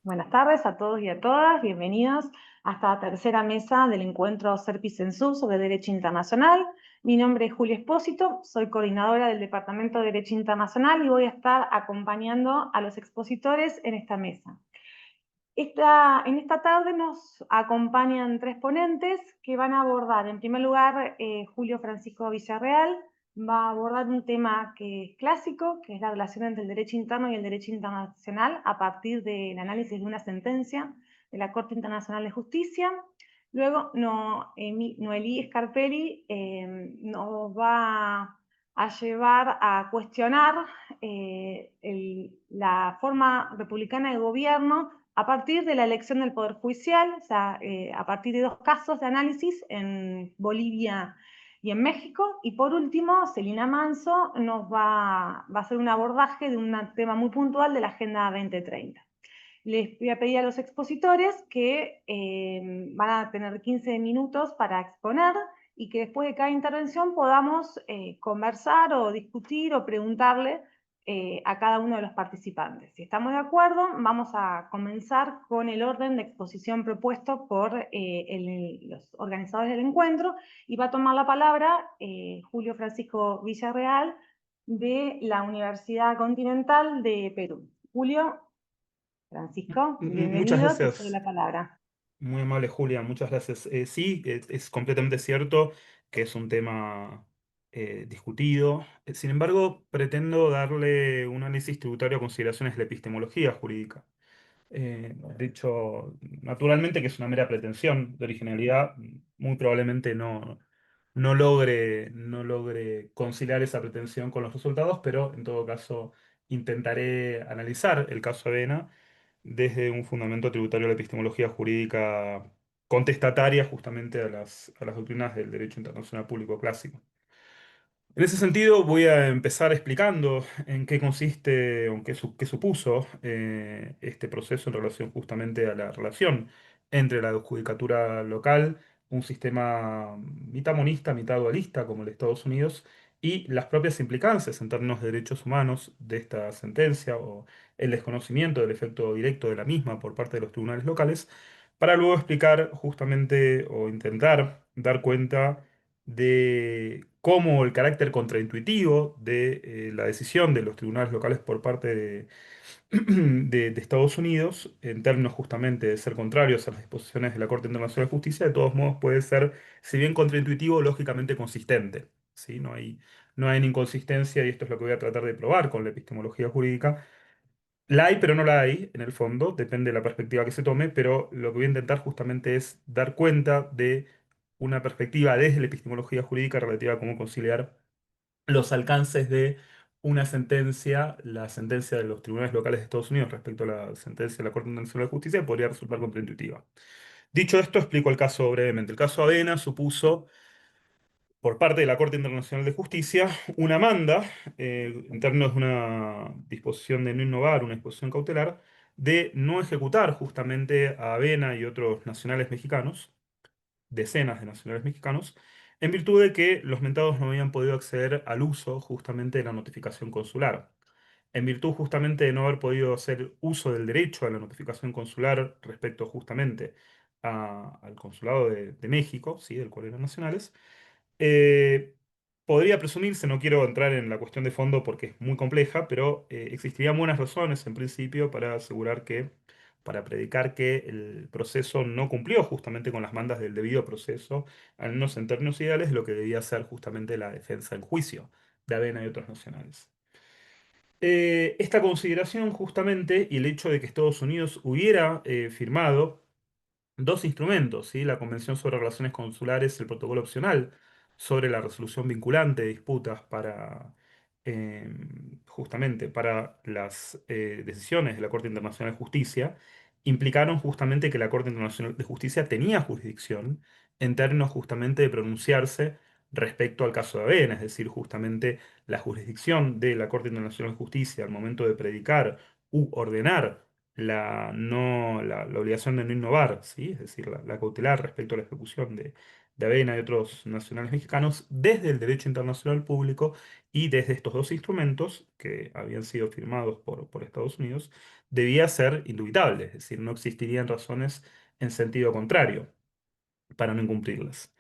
Buenas tardes a todos y a todas, bienvenidos a esta tercera mesa del encuentro Serpis en Sur sobre Derecho Internacional. Mi nombre es Julia Espósito, soy coordinadora del Departamento de Derecho Internacional y voy a estar acompañando a los expositores en esta mesa. En esta tarde nos acompañan tres ponentes que van a abordar, en primer lugar, Julio Francisco Villarreal va a abordar un tema que es clásico, que es la relación entre el derecho interno y el derecho internacional a partir del análisis de una sentencia de la Corte Internacional de Justicia. Luego, Noelí Scarpelli nos va a llevar a cuestionar la forma republicana de gobierno a partir de la elección del Poder Judicial, o sea, a partir de dos casos de análisis en Bolivia y en México. Y por último, Celina Manso nos va a hacer un abordaje de un tema muy puntual de la Agenda 2030. Les voy a pedir a los expositores que van a tener 15 minutos para exponer y que después de cada intervención podamos conversar o discutir o preguntarle a cada uno de los participantes. Si estamos de acuerdo, vamos a comenzar con el orden de exposición propuesto por los organizadores del encuentro y va a tomar la palabra Julio Francisco Villarreal de la Universidad Continental de Perú. Julio, Francisco, Muchas bienvenido, te cedo gracias, la palabra. muy amable Julia, muchas gracias. Sí, es completamente cierto que es un tema discutido. Sin embargo, pretendo darle un análisis tributario a consideraciones de la epistemología jurídica. De hecho, naturalmente que es una mera pretensión de originalidad, muy probablemente no logre conciliar esa pretensión con los resultados, pero en todo caso intentaré analizar el caso Avena desde un fundamento tributario de la epistemología jurídica contestataria justamente a las doctrinas del derecho internacional público clásico. En ese sentido, voy a empezar explicando en qué consiste o qué supuso este proceso en relación justamente a la relación entre la judicatura local, un sistema mitad monista, mitad dualista como el de Estados Unidos, y las propias implicancias en términos de derechos humanos de esta sentencia o el desconocimiento del efecto directo de la misma por parte de los tribunales locales, para luego explicar justamente o intentar dar cuenta de cómo el carácter contraintuitivo de la decisión de los tribunales locales por parte de Estados Unidos, en términos justamente de ser contrarios a las disposiciones de la Corte Internacional de Justicia, de todos modos puede ser, si bien contraintuitivo, lógicamente consistente. ¿Sí? No hay una inconsistencia, y esto es lo que voy a tratar de probar con la epistemología jurídica. La hay, pero no la hay, en el fondo, depende de la perspectiva que se tome, pero lo que voy a intentar justamente es dar cuenta de una perspectiva desde la epistemología jurídica relativa a cómo conciliar los alcances de una sentencia, la sentencia de los tribunales locales de Estados Unidos respecto a la sentencia de la Corte Internacional de Justicia, podría resultar contraintuitiva. Dicho esto, explico el caso brevemente. El caso Avena supuso por parte de la Corte Internacional de Justicia una manda, en términos de una disposición de no innovar, una disposición cautelar, de no ejecutar justamente a Avena y otros nacionales mexicanos, decenas de nacionales mexicanos, en virtud de que los mentados no habían podido acceder al uso justamente de la notificación consular. En virtud justamente de no haber podido hacer uso del derecho a la notificación consular respecto justamente al consulado de México, ¿sí? Del cual eran nacionales, eh, podría presumirse, no quiero entrar en la cuestión de fondo porque es muy compleja, pero existirían buenas razones en principio para predicar que el proceso no cumplió justamente con las mandas del debido proceso, al menos en términos ideales, de lo que debía ser justamente la defensa en juicio de Avena y otros nacionales. Esta consideración justamente y el hecho de que Estados Unidos hubiera firmado dos instrumentos, ¿sí? La Convención sobre Relaciones Consulares, el protocolo opcional sobre la resolución vinculante de disputas eh, justamente para las decisiones de la Corte Internacional de Justicia, implicaron justamente que la Corte Internacional de Justicia tenía jurisdicción en términos justamente de pronunciarse respecto al caso de Avena, es decir, justamente la jurisdicción de la Corte Internacional de Justicia al momento de predicar u ordenar la obligación de no innovar, ¿sí? Es decir, la cautelar respecto a la ejecución de Avena y otros nacionales mexicanos desde el derecho internacional público y desde estos dos instrumentos que habían sido firmados por Estados Unidos, debía ser indubitable, es decir, no existirían razones en sentido contrario para no incumplirlas.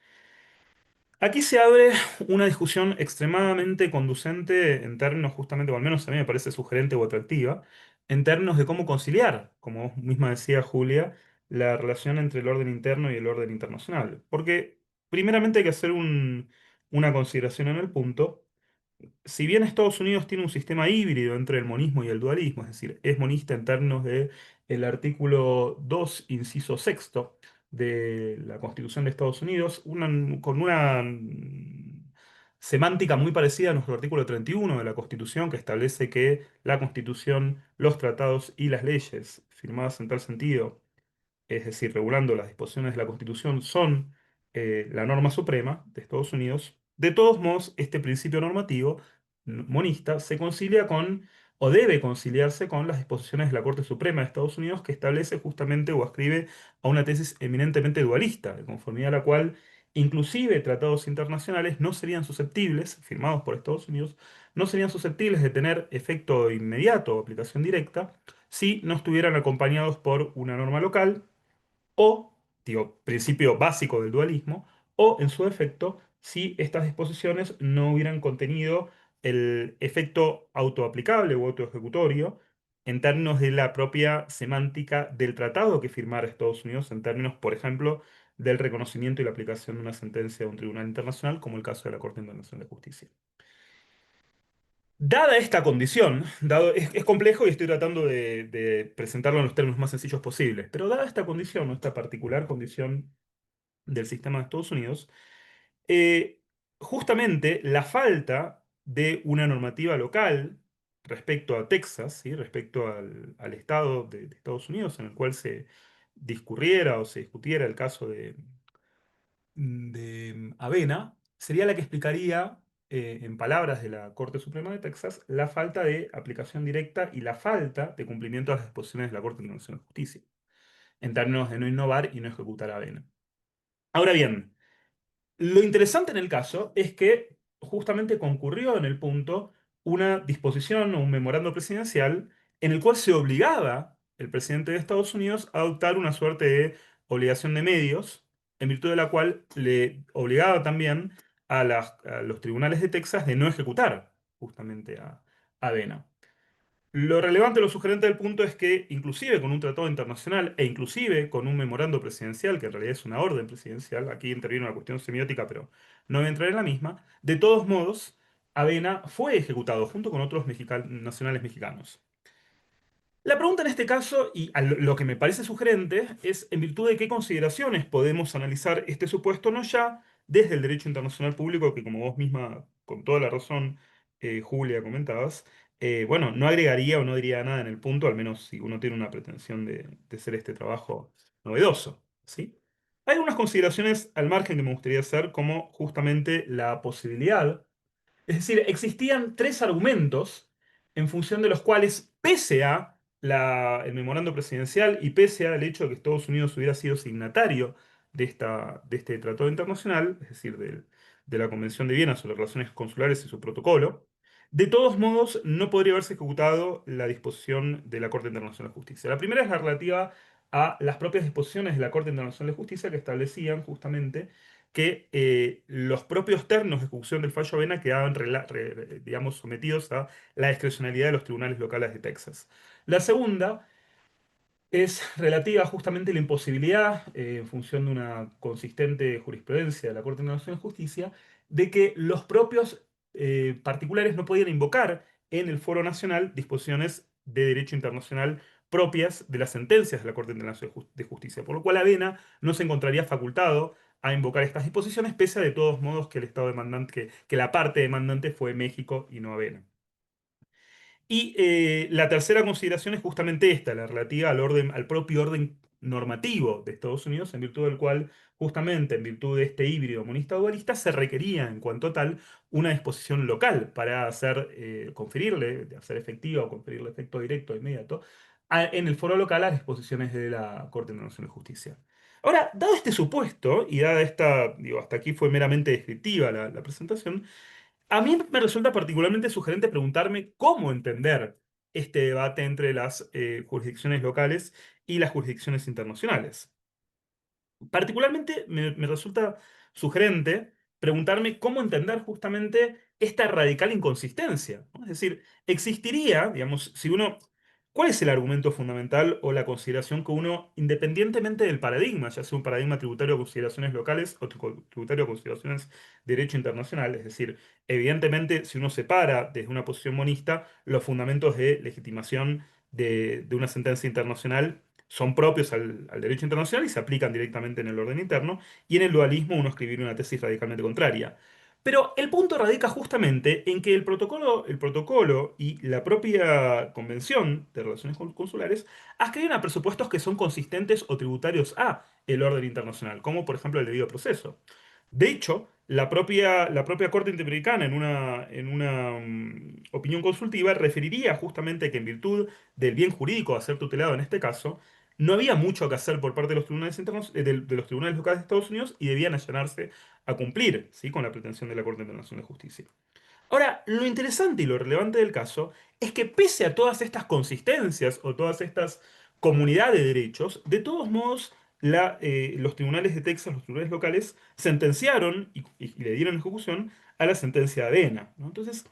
Aquí se abre una discusión extremadamente conducente en términos, justamente, o al menos a mí me parece sugerente o atractiva, en términos de cómo conciliar, como vos misma decía Julia, la relación entre el orden interno y el orden internacional. Porque primeramente hay que hacer una consideración en el punto. Si bien Estados Unidos tiene un sistema híbrido entre el monismo y el dualismo, es decir, es monista en términos de el artículo 2 inciso sexto de la Constitución de Estados Unidos, con una semántica muy parecida a nuestro artículo 31 de la Constitución, que establece que la Constitución, los tratados y las leyes firmadas en tal sentido, es decir, regulando las disposiciones de la Constitución, son la norma suprema de Estados Unidos. De todos modos, este principio normativo monista se concilia con, o debe conciliarse con las disposiciones de la Corte Suprema de Estados Unidos, que establece justamente o ascribe a una tesis eminentemente dualista, de conformidad a la cual inclusive tratados internacionales no serían susceptibles, firmados por Estados Unidos, no serían susceptibles de tener efecto inmediato o aplicación directa si no estuvieran acompañados por una norma local o, digo, principio básico del dualismo, o en su defecto, si estas disposiciones no hubieran contenido el efecto autoaplicable o autoejecutorio en términos de la propia semántica del tratado que firmara Estados Unidos, en términos, por ejemplo, del reconocimiento y la aplicación de una sentencia de un tribunal internacional, como el caso de la Corte Internacional de Justicia. Dada esta condición, es complejo y estoy tratando de presentarlo en los términos más sencillos posibles, pero dada esta condición, esta particular condición del sistema de Estados Unidos, eh, justamente la falta de una normativa local respecto a Texas, ¿sí? Respecto al estado de Estados Unidos en el cual se discurriera o se discutiera el caso de Avena, sería la que explicaría, en palabras de la Corte Suprema de Texas, la falta de aplicación directa y la falta de cumplimiento de las disposiciones de la Corte Internacional de Justicia, en términos de no innovar y no ejecutar Avena. Ahora bien, lo interesante en el caso es que justamente concurrió en el punto una disposición o un memorando presidencial en el cual se obligaba el presidente de Estados Unidos a adoptar una suerte de obligación de medios, en virtud de la cual le obligaba también a los tribunales de Texas de no ejecutar justamente a Dena. Lo relevante, lo sugerente del punto es que, inclusive con un tratado internacional e inclusive con un memorando presidencial, que en realidad es una orden presidencial, aquí interviene una cuestión semiótica, pero no voy a entrar en la misma, de todos modos, Avena fue ejecutado junto con otros nacionales mexicanos. La pregunta en este caso, y lo que me parece sugerente, es en virtud de qué consideraciones podemos analizar este supuesto, no ya desde el derecho internacional público, que como vos misma, con toda la razón, Julia, comentabas, bueno, no agregaría o no diría nada en el punto, al menos si uno tiene una pretensión de hacer este trabajo novedoso, ¿sí? Hay algunas consideraciones al margen que me gustaría hacer, como justamente la posibilidad, es decir, existían tres argumentos en función de los cuales, pese a el memorando presidencial y pese al hecho de que Estados Unidos hubiera sido signatario de este tratado internacional, es decir, de la Convención de Viena sobre Relaciones Consulares y su protocolo, de todos modos no podría haberse ejecutado la disposición de la Corte Internacional de Justicia. La primera es la relativa a las propias disposiciones de la Corte Internacional de Justicia que establecían justamente que los propios términos de ejecución del fallo Avena quedaban, digamos, sometidos a la discrecionalidad de los tribunales locales de Texas. La segunda es relativa justamente a la imposibilidad, en función de una consistente jurisprudencia de la Corte Internacional de Justicia, de que los propios particulares no podían invocar en el Foro Nacional disposiciones de derecho internacional propias de las sentencias de la Corte Internacional de Justicia, por lo cual Avena no se encontraría facultado a invocar estas disposiciones, pese a de todos modos que el Estado demandante, que la parte demandante fue México y no Avena. Y la tercera consideración es justamente esta, la relativa al orden, al propio orden normativo de Estados Unidos, en virtud del cual, justamente en virtud de este híbrido monista-dualista, se requería, en cuanto tal, una disposición local para hacer, conferirle, de hacer efectiva o conferirle efecto directo inmediato en el foro local a las disposiciones de la Corte Internacional de Justicia. Ahora, dado este supuesto, y dada esta, digo, hasta aquí fue meramente descriptiva la presentación, a mí me resulta particularmente sugerente preguntarme cómo entender este debate entre las jurisdicciones locales y las jurisdicciones internacionales. Particularmente me resulta sugerente preguntarme cómo entender justamente esta radical inconsistencia, ¿no? Es decir, existiría, digamos, si uno, ¿cuál es el argumento fundamental o la consideración que uno, independientemente del paradigma, ya sea un paradigma tributario a consideraciones locales o tributario a consideraciones de derecho internacional? Es decir, evidentemente, si uno separa desde una posición monista los fundamentos de legitimación de una sentencia internacional son propios al derecho internacional y se aplican directamente en el orden interno, y en el dualismo uno escribiría una tesis radicalmente contraria. Pero el punto radica justamente en que el protocolo y la propia Convención de Relaciones Consulares adscriben a presupuestos que son consistentes o tributarios a el orden internacional, como por ejemplo el debido proceso. De hecho, la propia Corte Interamericana en una opinión consultiva referiría justamente que en virtud del bien jurídico a ser tutelado en este caso, no había mucho que hacer por parte de los tribunales de los tribunales locales de Estados Unidos y debían allanarse a cumplir, ¿sí?, con la pretensión de la Corte Internacional de Justicia. Ahora, lo interesante y lo relevante del caso es que pese a todas estas consistencias o todas estas comunidades de derechos, de todos modos, los tribunales de Texas, los tribunales locales, sentenciaron y le dieron ejecución a la sentencia de Avena, ¿no? Entonces,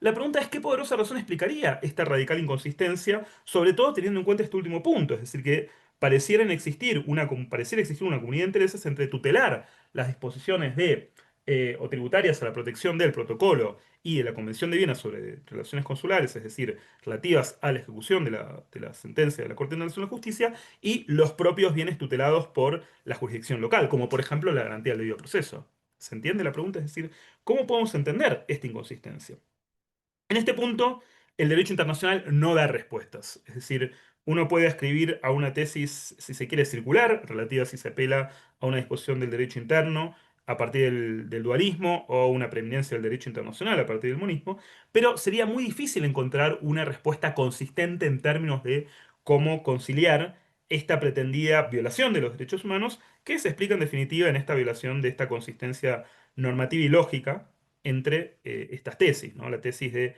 la pregunta es qué poderosa razón explicaría esta radical inconsistencia, sobre todo teniendo en cuenta este último punto, es decir, que pareciera existir una comunidad de intereses entre tutelar las disposiciones o tributarias a la protección del protocolo y de la Convención de Viena sobre relaciones consulares, es decir, relativas a la ejecución de la sentencia de la Corte Internacional de Justicia, y los propios bienes tutelados por la jurisdicción local, como por ejemplo la garantía del debido proceso. ¿Se entiende la pregunta? Es decir, ¿cómo podemos entender esta inconsistencia? En este punto, el derecho internacional no da respuestas. Es decir, uno puede escribir a una tesis, si se quiere, circular, relativa si se apela a una disposición del derecho interno a partir del dualismo o una preeminencia del derecho internacional a partir del monismo, pero sería muy difícil encontrar una respuesta consistente en términos de cómo conciliar esta pretendida violación de los derechos humanos, que se explica en definitiva en esta violación de esta consistencia normativa y lógica entre estas tesis, ¿no? La tesis de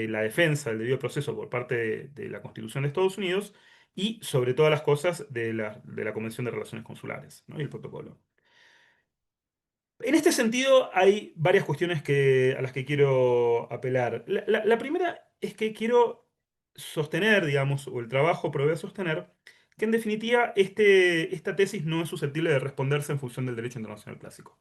la defensa del debido proceso por parte de la Constitución de Estados Unidos y, sobre todas las cosas, de la Convención de Relaciones Consulares, ¿no?, y el protocolo. En este sentido, hay varias cuestiones a las que quiero apelar. La primera es que quiero sostener, digamos, o el trabajo provee a sostener, que en definitiva esta tesis no es susceptible de responderse en función del derecho internacional clásico.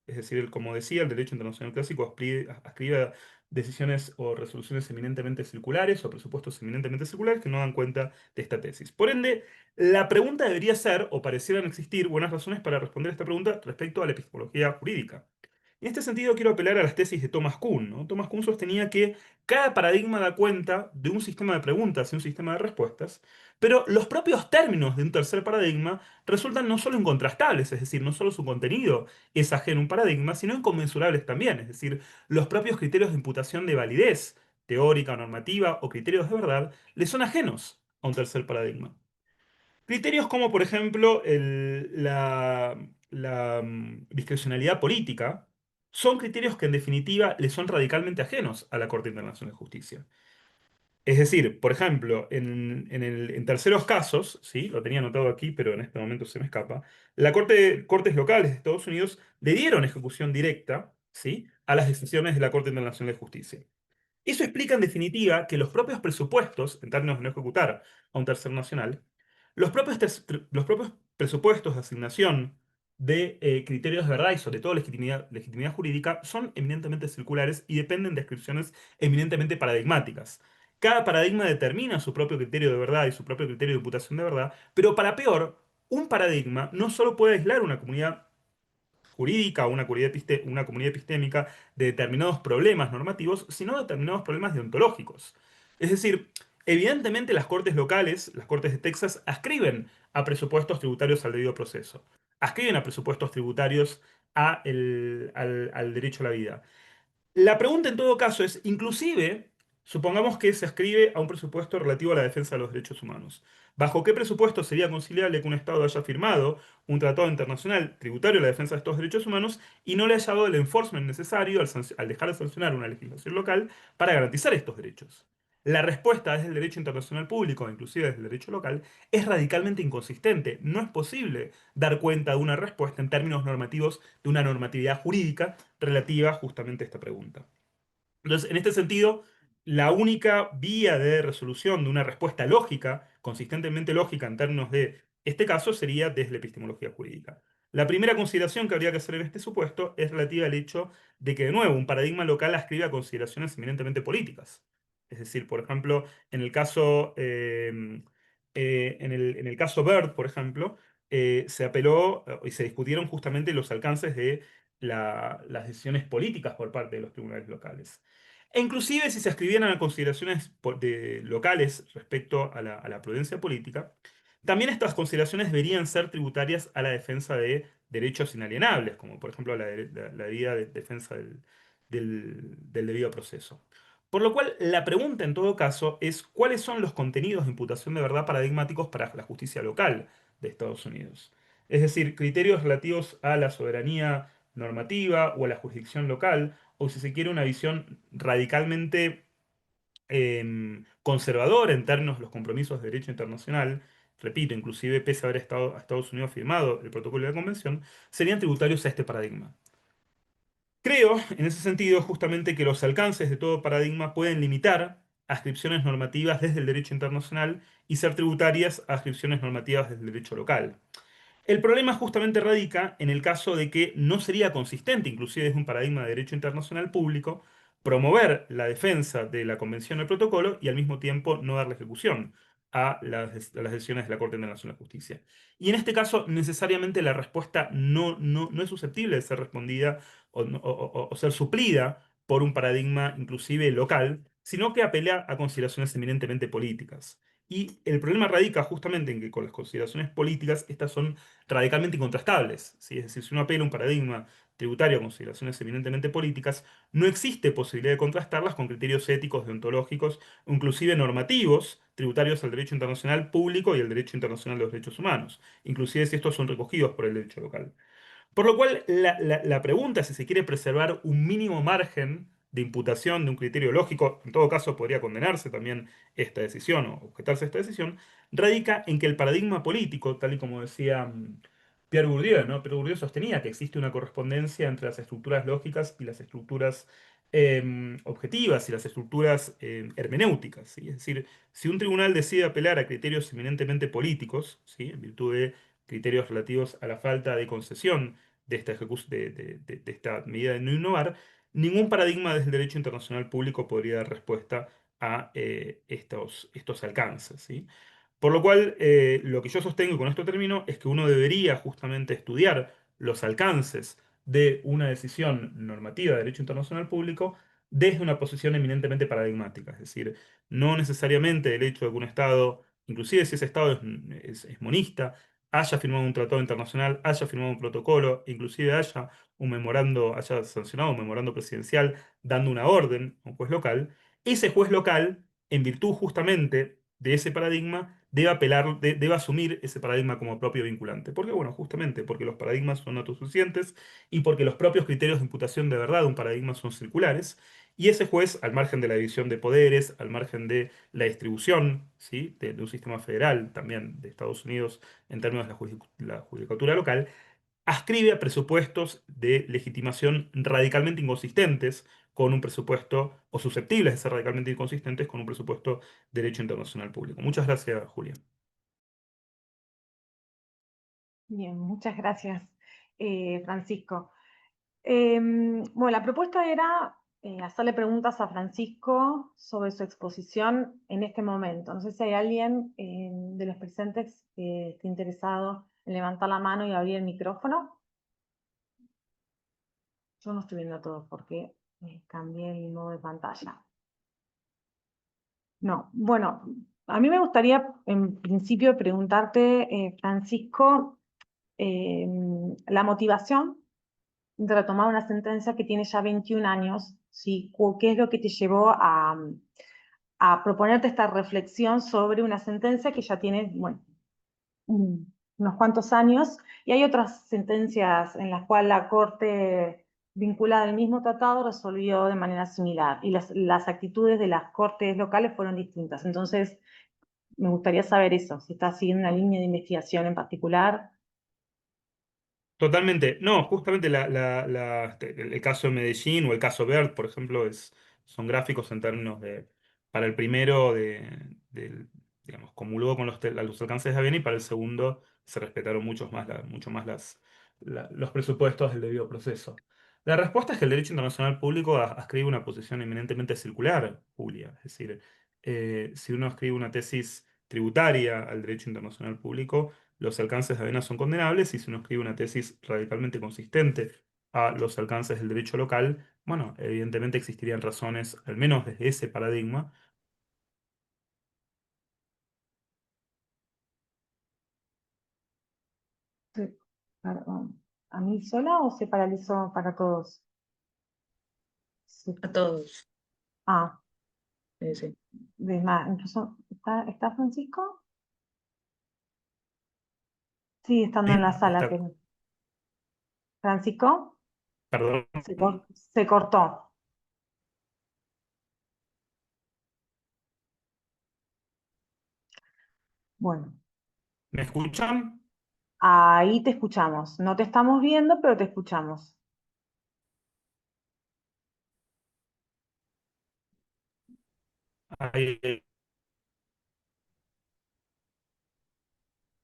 Es decir, como decía, el derecho internacional clásico ascribe decisiones o resoluciones eminentemente circulares o presupuestos eminentemente circulares que no dan cuenta de esta tesis. Por ende, la pregunta debería ser, o parecieran existir buenas razones para responder a esta pregunta respecto a la epistemología jurídica. En este sentido, quiero apelar a las tesis de Thomas Kuhn, ¿no? Thomas Kuhn sostenía que cada paradigma da cuenta de un sistema de preguntas y un sistema de respuestas, pero los propios términos de un tercer paradigma resultan no solo incontrastables, es decir, no solo su contenido es ajeno a un paradigma, sino inconmensurables también, es decir, los propios criterios de imputación de validez teórica o normativa o criterios de verdad le son ajenos a un tercer paradigma. Criterios como, por ejemplo, la discrecionalidad política son criterios que en definitiva le son radicalmente ajenos a la Corte Internacional de Justicia. Es decir, por ejemplo, en terceros casos, ¿sí? Lo tenía anotado aquí, pero en este momento se me escapa, Cortes locales de Estados Unidos le dieron ejecución directa, ¿sí?, a las decisiones de la Corte Internacional de Justicia. Eso explica en definitiva que los propios presupuestos, en términos de no ejecutar a un tercer nacional, los propios presupuestos de asignación de criterios de verdad y sobre todo legitimidad jurídica son eminentemente circulares y dependen de descripciones eminentemente paradigmáticas. Cada paradigma determina su propio criterio de verdad y su propio criterio de imputación de verdad, pero para peor, un paradigma no solo puede aislar una comunidad jurídica o una comunidad epistémica de determinados problemas normativos, sino de determinados problemas deontológicos. Es decir, evidentemente las cortes locales, las cortes de Texas, ascriben a presupuestos tributarios al debido proceso, ascriben a presupuestos tributarios al derecho a la vida. La pregunta en todo caso es, inclusive, Supongamos que se ascribe a un presupuesto relativo a la defensa de los derechos humanos. ¿Bajo qué presupuesto sería conciliable que un Estado haya firmado un tratado internacional tributario a la defensa de estos derechos humanos y no le haya dado el enforcement necesario al dejar de sancionar una legislación local para garantizar estos derechos? La respuesta desde el derecho internacional público, inclusive desde el derecho local, es radicalmente inconsistente. No es posible dar cuenta de una respuesta en términos normativos de una normatividad jurídica relativa justamente a esta pregunta. Entonces, en este sentido, la única vía de resolución de una respuesta lógica, consistentemente lógica en términos de este caso, sería desde la epistemología jurídica. La primera consideración que habría que hacer en este supuesto es relativa al hecho de que, de nuevo, un paradigma local ascribe a consideraciones eminentemente políticas. Es decir, por ejemplo, en el caso, en el caso Byrd, por ejemplo, se apeló y se discutieron justamente los alcances de las decisiones políticas por parte de los tribunales locales. E inclusive si se escribieran a consideraciones locales respecto a la prudencia política, también estas consideraciones deberían ser tributarias a la defensa de derechos inalienables, como por ejemplo la debida defensa del debido proceso. Por lo cual, la pregunta en todo caso es cuáles son los contenidos de imputación de verdad paradigmáticos para la justicia local de Estados Unidos. Es decir, criterios relativos a la soberanía normativa o a la jurisdicción local, o si se quiere una visión radicalmente conservadora en términos de los compromisos de derecho internacional, repito, inclusive pese a haber estado a Estados Unidos firmado el protocolo de la convención, serían tributarios a este paradigma. Creo, en ese sentido, justamente que los alcances de todo paradigma pueden limitar ascripciones normativas desde el derecho internacional y ser tributarias a ascripciones normativas desde el derecho local. El problema justamente radica en el caso de que no sería consistente, inclusive desde un paradigma de derecho internacional público, promover la defensa de la Convención del Protocolo y al mismo tiempo no darle ejecución a las decisiones de la Corte Internacional de Justicia. Y en este caso, necesariamente la respuesta no es susceptible de ser respondida o ser suplida por un paradigma inclusive local, sino que apela a consideraciones eminentemente políticas. Y el problema radica justamente en que con las consideraciones políticas, estas son radicalmente incontrastables, ¿sí? Es decir, si uno apela a un paradigma tributario a consideraciones eminentemente políticas, no existe posibilidad de contrastarlas con criterios éticos, deontológicos, o inclusive normativos, tributarios al derecho internacional público y al derecho internacional de los derechos humanos, inclusive si estos son recogidos por el derecho local. Por lo cual, la pregunta, si se quiere preservar un mínimo margen de imputación de un criterio lógico, en todo caso podría condenarse también esta decisión o objetarse esta decisión, radica en que el paradigma político, tal y como decía Pierre Bourdieu, ¿no? Pierre Bourdieu sostenía que existe una correspondencia entre las estructuras lógicas y las estructuras objetivas y las estructuras hermenéuticas, ¿sí? Es decir, si un tribunal decide apelar a criterios eminentemente políticos, ¿sí? En virtud de criterios relativos a la falta de concesión de esta medida de no innovar, ningún paradigma desde el derecho internacional público podría dar respuesta a estos alcances, ¿sí? Por lo cual, lo que yo sostengo, y con esto termino, es que uno debería justamente estudiar los alcances de una decisión normativa de derecho internacional público desde una posición eminentemente paradigmática. Es decir, no necesariamente el hecho de que un Estado, inclusive si ese Estado es monista, haya firmado un tratado internacional, haya firmado un protocolo, inclusive haya sancionado un memorando presidencial dando una orden a un juez local, ese juez local, en virtud justamente de ese paradigma, debe asumir ese paradigma como propio vinculante. ¿Por qué? Bueno, justamente porque los paradigmas son autosuficientes y porque los propios criterios de imputación de verdad de un paradigma son circulares. Y ese juez, al margen de la división de poderes, al margen de la distribución, ¿sí? de un sistema federal también de Estados Unidos en términos de la judicatura local, ascribe a presupuestos de legitimación radicalmente inconsistentes con un presupuesto, o susceptibles de ser radicalmente inconsistentes con un presupuesto de derecho internacional público. Muchas gracias, Julia. Bien, muchas gracias, Francisco. Bueno, la propuesta era hacerle preguntas a Francisco sobre su exposición en este momento. No sé si hay alguien de los presentes que esté interesado en levantar la mano y abrir el micrófono. Yo no estoy viendo todo porque cambié el modo de pantalla. No, bueno, a mí me gustaría en principio preguntarte, Francisco, la motivación de retomar una sentencia que tiene ya 21 años, ¿sí? ¿Qué es lo que te llevó a proponerte esta reflexión sobre una sentencia que ya tiene, bueno, unos cuantos años, y hay otras sentencias en las cuales la Corte vinculada al mismo tratado resolvió de manera similar, y las actitudes de las cortes locales fueron distintas. Entonces, me gustaría saber eso, si está siguiendo una línea de investigación en particular. Totalmente. No, justamente el caso de Medellín o el caso Bert, por ejemplo, son gráficos en términos de, para el primero, digamos, comulgó con los alcances de Avena y para el segundo se respetaron mucho más los presupuestos del debido proceso. La respuesta es que el derecho internacional público ascribe una posición eminentemente circular, Julia. Es decir, si uno escribe una tesis tributaria al derecho internacional público, los alcances de Avena son condenables y si uno escribe una tesis radicalmente consistente a los alcances del derecho local, bueno, evidentemente existirían razones, al menos desde ese paradigma. Sí, perdón. ¿A mí sola o se paralizó para todos? Sí. A todos. Ah, Sí. incluso, ¿está Francisco? Sí, estando en la Sí, sala. ¿Francisco? perdón, Se cortó. Bueno, ¿me escuchan? ahí te escuchamos. No te estamos viendo, pero te escuchamos. Ahí,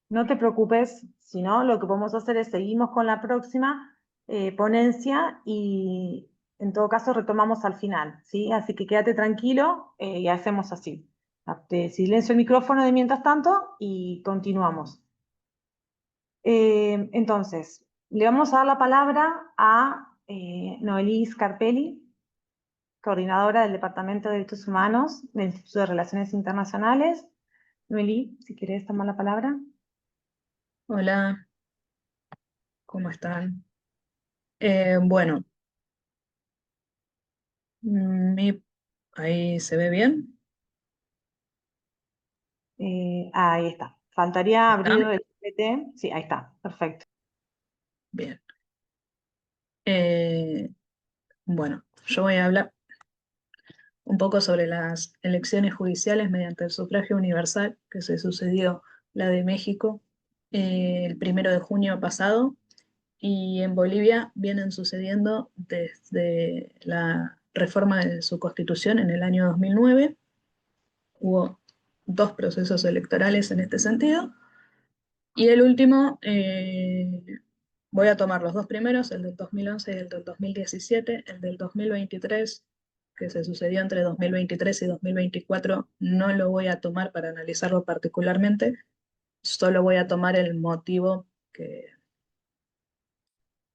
No te preocupes, si no, lo que podemos hacer es seguimos con la próxima ponencia y en todo caso retomamos al final, ¿sí? Así que quédate tranquilo y hacemos así. Te silencio el micrófono de mientras tanto y continuamos. Entonces, le vamos a dar la palabra a Noelí Scarpelli, coordinadora del Departamento de Derechos Humanos del Instituto de Relaciones Internacionales. Noelí, si querés tomar la palabra. Hola, ¿cómo están? Bueno, ahí se ve bien. Ahí está. Faltaría ¿Está? abrir el PPT. Sí, ahí está. Perfecto. Bien. Eh, bueno, yo voy a hablar un poco sobre las elecciones judiciales mediante el sufragio universal que se sucedió la de México el 1 de junio pasado y en Bolivia vienen sucediendo desde la reforma de su constitución en el año 2009. Hubo dos procesos electorales en este sentido. Y el último, voy a tomar los dos primeros, el del 2011 y el del 2017. El del 2023, que se sucedió entre 2023 y 2024, no lo voy a tomar para analizarlo particularmente, solo voy a tomar el motivo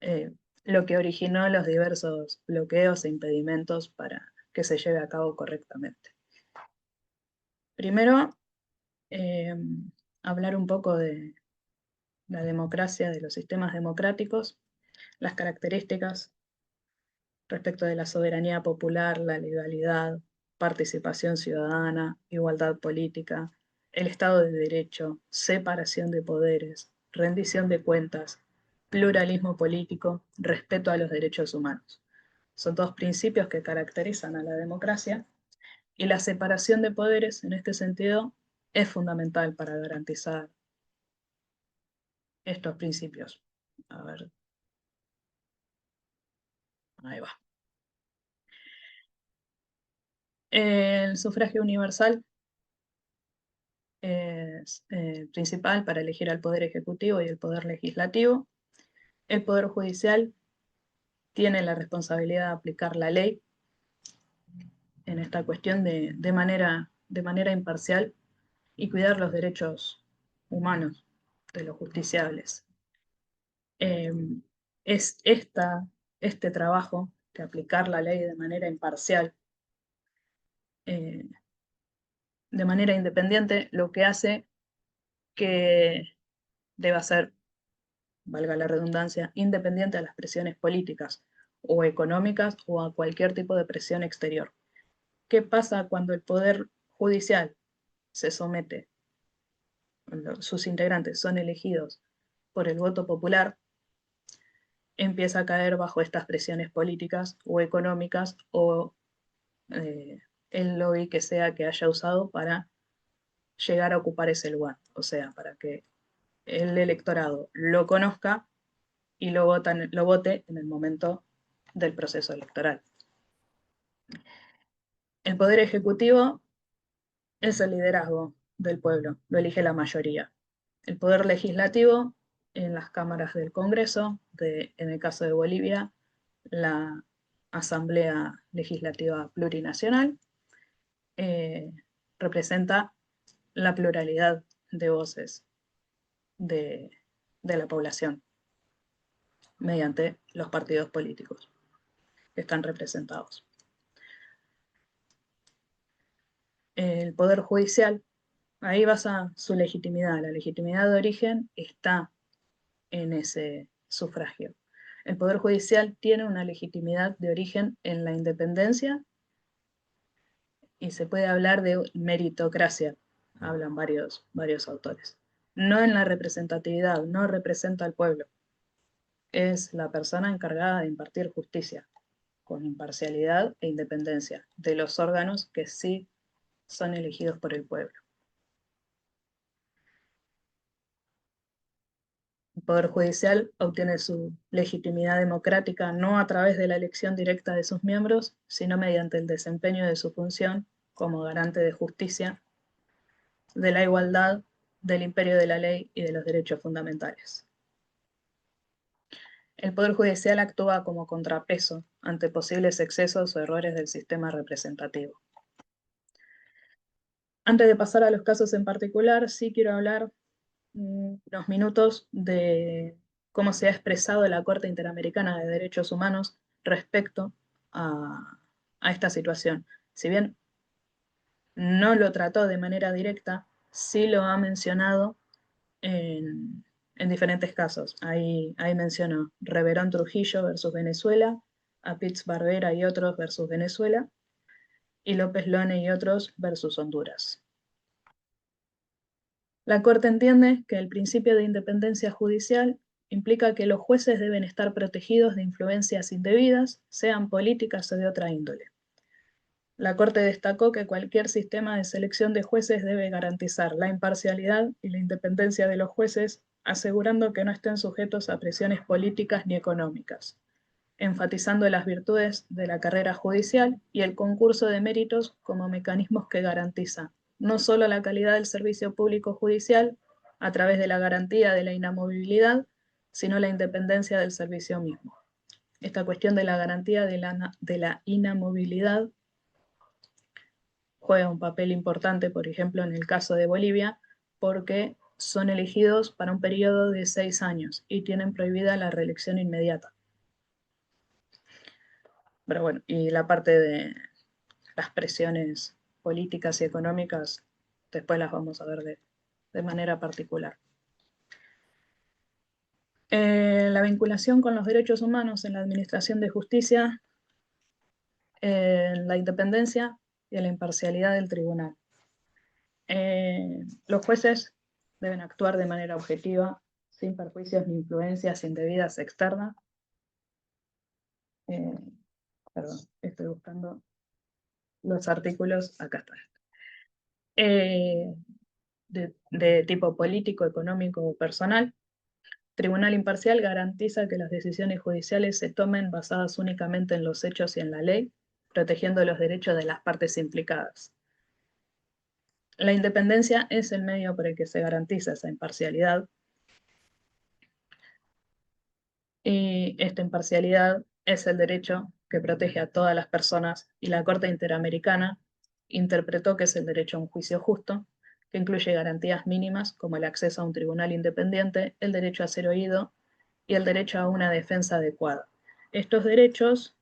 eh, lo que originó los diversos bloqueos e impedimentos para que se lleve a cabo correctamente. Primero, eh, hablar un poco de la democracia, de los sistemas democráticos, las características respecto de la soberanía popular, la legalidad, participación ciudadana, igualdad política, el Estado de Derecho, separación de poderes, rendición de cuentas, pluralismo político, respeto a los derechos humanos. Son todos principios que caracterizan a la democracia y la separación de poderes en este sentido es fundamental para garantizar estos principios. A ver, ahí va. El sufragio universal es principal para elegir al Poder Ejecutivo y el Poder Legislativo. El Poder Judicial tiene la responsabilidad de aplicar la ley en esta cuestión de manera imparcial y cuidar los derechos humanos de los justiciables. Eh, es este trabajo de aplicar la ley de manera imparcial, eh, de manera independiente, lo que hace que deba ser, valga la redundancia, independiente a las presiones políticas o económicas o a cualquier tipo de presión exterior. ¿Qué pasa cuando el Poder Judicial se somete, sus integrantes son elegidos por el voto popular, empieza a caer bajo estas presiones políticas o económicas o el lobby que sea que haya usado para llegar a ocupar ese lugar. O sea, para que el electorado lo conozca y lo vote en el momento del proceso electoral. El poder ejecutivo es el liderazgo del pueblo, lo elige la mayoría. El poder legislativo en las cámaras del Congreso, en el caso de Bolivia, la Asamblea Legislativa Plurinacional, representa la pluralidad de voces de la población mediante los partidos políticos que están representados. El Poder Judicial, ahí basa su legitimidad. La legitimidad de origen está en ese sufragio. El Poder Judicial tiene una legitimidad de origen en la independencia y se puede hablar de meritocracia, hablan varios autores. No en la representatividad, no representa al pueblo. Es la persona encargada de impartir justicia, con imparcialidad e independencia, de los órganos que sí son elegidos por el pueblo. El Poder Judicial obtiene su legitimidad democrática no a través de la elección directa de sus miembros, sino mediante el desempeño de su función como garante de justicia, de la igualdad, del imperio de la ley y de los derechos fundamentales. El Poder Judicial actúa como contrapeso ante posibles excesos o errores del sistema representativo. Antes de pasar a los casos en particular, sí quiero hablar unos minutos de cómo se ha expresado la Corte Interamericana de Derechos Humanos respecto a esta situación. Si bien no lo trató de manera directa, sí lo ha mencionado en diferentes casos. Ahí menciono Reverón Trujillo versus Venezuela, a Pitts Barbera y otros versus Venezuela, y López Lone y otros versus Honduras. La Corte entiende que el principio de independencia judicial implica que los jueces deben estar protegidos de influencias indebidas, sean políticas o de otra índole. La Corte destacó que cualquier sistema de selección de jueces debe garantizar la imparcialidad y la independencia de los jueces, asegurando que no estén sujetos a presiones políticas ni económicas, enfatizando las virtudes de la carrera judicial y el concurso de méritos como mecanismos que garantizan no solo la calidad del servicio público judicial a través de la garantía de la inamovibilidad, sino la independencia del servicio mismo. Esta cuestión de la garantía de la inamovilidad juega un papel importante, por ejemplo, en el caso de Bolivia, porque son elegidos para un periodo de 6 años y tienen prohibida la reelección inmediata. Pero bueno, y la parte de las presiones políticas y económicas, después las vamos a ver de manera particular. La vinculación con los derechos humanos en la administración de justicia, la independencia y la imparcialidad del tribunal. Los jueces deben actuar de manera objetiva, sin perjuicios ni influencias indebidas externas. Perdón, estoy buscando los artículos, acá están. De tipo político, económico o personal. Tribunal imparcial garantiza que las decisiones judiciales se tomen basadas únicamente en los hechos y en la ley, protegiendo los derechos de las partes implicadas. La independencia es el medio por el que se garantiza esa imparcialidad. Y esta imparcialidad es el derecho que protege a todas las personas, y la Corte Interamericana interpretó que es el derecho a un juicio justo, que incluye garantías mínimas como el acceso a un tribunal independiente, el derecho a ser oído y el derecho a una defensa adecuada. Estos derechos,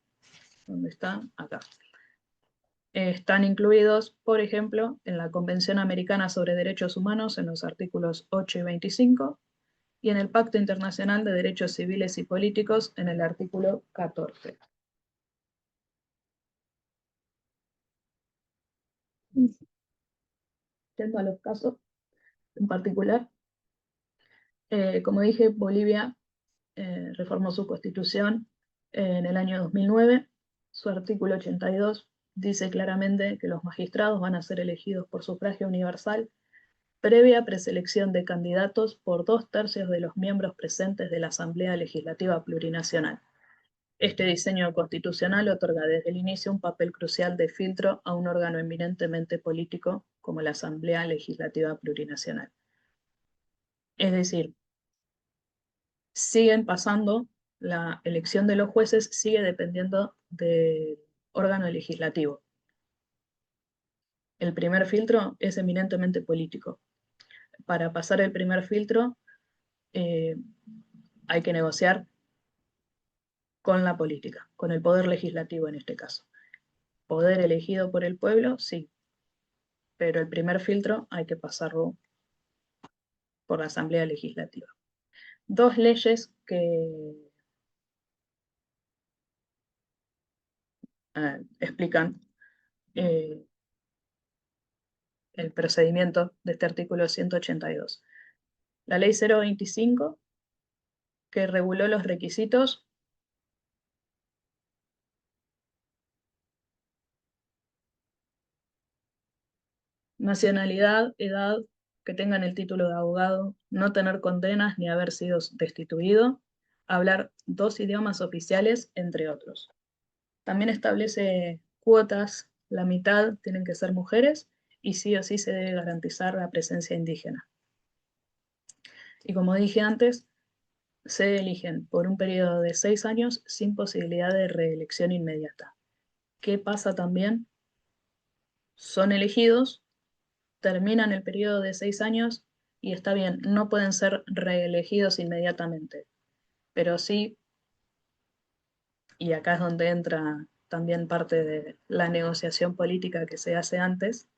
¿dónde están? Acá. Están incluidos, por ejemplo, en la Convención Americana sobre Derechos Humanos en los artículos 8 y 25, y en el Pacto Internacional de Derechos Civiles y Políticos en el artículo 14. yendo a los casos en particular, como dije, Bolivia reformó su constitución en el año 2009. Su artículo 82 dice claramente que los magistrados van a ser elegidos por sufragio universal previa preselección de candidatos por 2/3 de los miembros presentes de la Asamblea Legislativa Plurinacional. Este diseño constitucional otorga desde el inicio un papel crucial de filtro a un órgano eminentemente político como la Asamblea Legislativa Plurinacional. Es decir, siguen pasando, la elección de los jueces sigue dependiendo del órgano legislativo. El primer filtro es eminentemente político. Para pasar el primer filtro hay que negociar con la política, con el poder legislativo en este caso. Poder elegido por el pueblo, sí, pero el primer filtro hay que pasarlo por la Asamblea Legislativa. Dos leyes que explican el procedimiento de este artículo 182. La ley 025, que reguló los requisitos nacionalidad, edad, que tengan el título de abogado, no tener condenas ni haber sido destituido, hablar 2 idiomas oficiales, entre otros. También establece cuotas, la mitad tienen que ser mujeres y sí o sí se debe garantizar la presencia indígena. Y como dije antes, se eligen por un periodo de 6 años sin posibilidad de reelección inmediata. ¿Qué pasa también? Son elegidos, terminan el periodo de 6 años y está bien, no pueden ser reelegidos inmediatamente, pero sí, y acá es donde entra también parte de la negociación política que se hace antes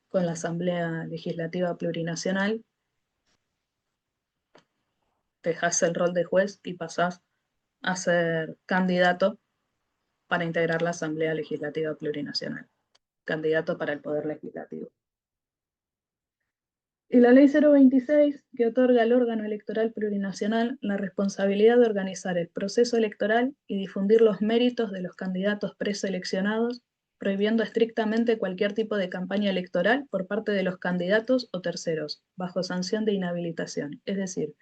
con la Asamblea Legislativa Plurinacional, dejás el rol de juez y pasás a ser candidato para integrar la Asamblea Legislativa Plurinacional, candidato para el Poder Legislativo. Y la Ley 026, que otorga al órgano electoral plurinacional la responsabilidad de organizar el proceso electoral y difundir los méritos de los candidatos preseleccionados, prohibiendo estrictamente cualquier tipo de campaña electoral por parte de los candidatos o terceros, bajo sanción de inhabilitación. Es decir,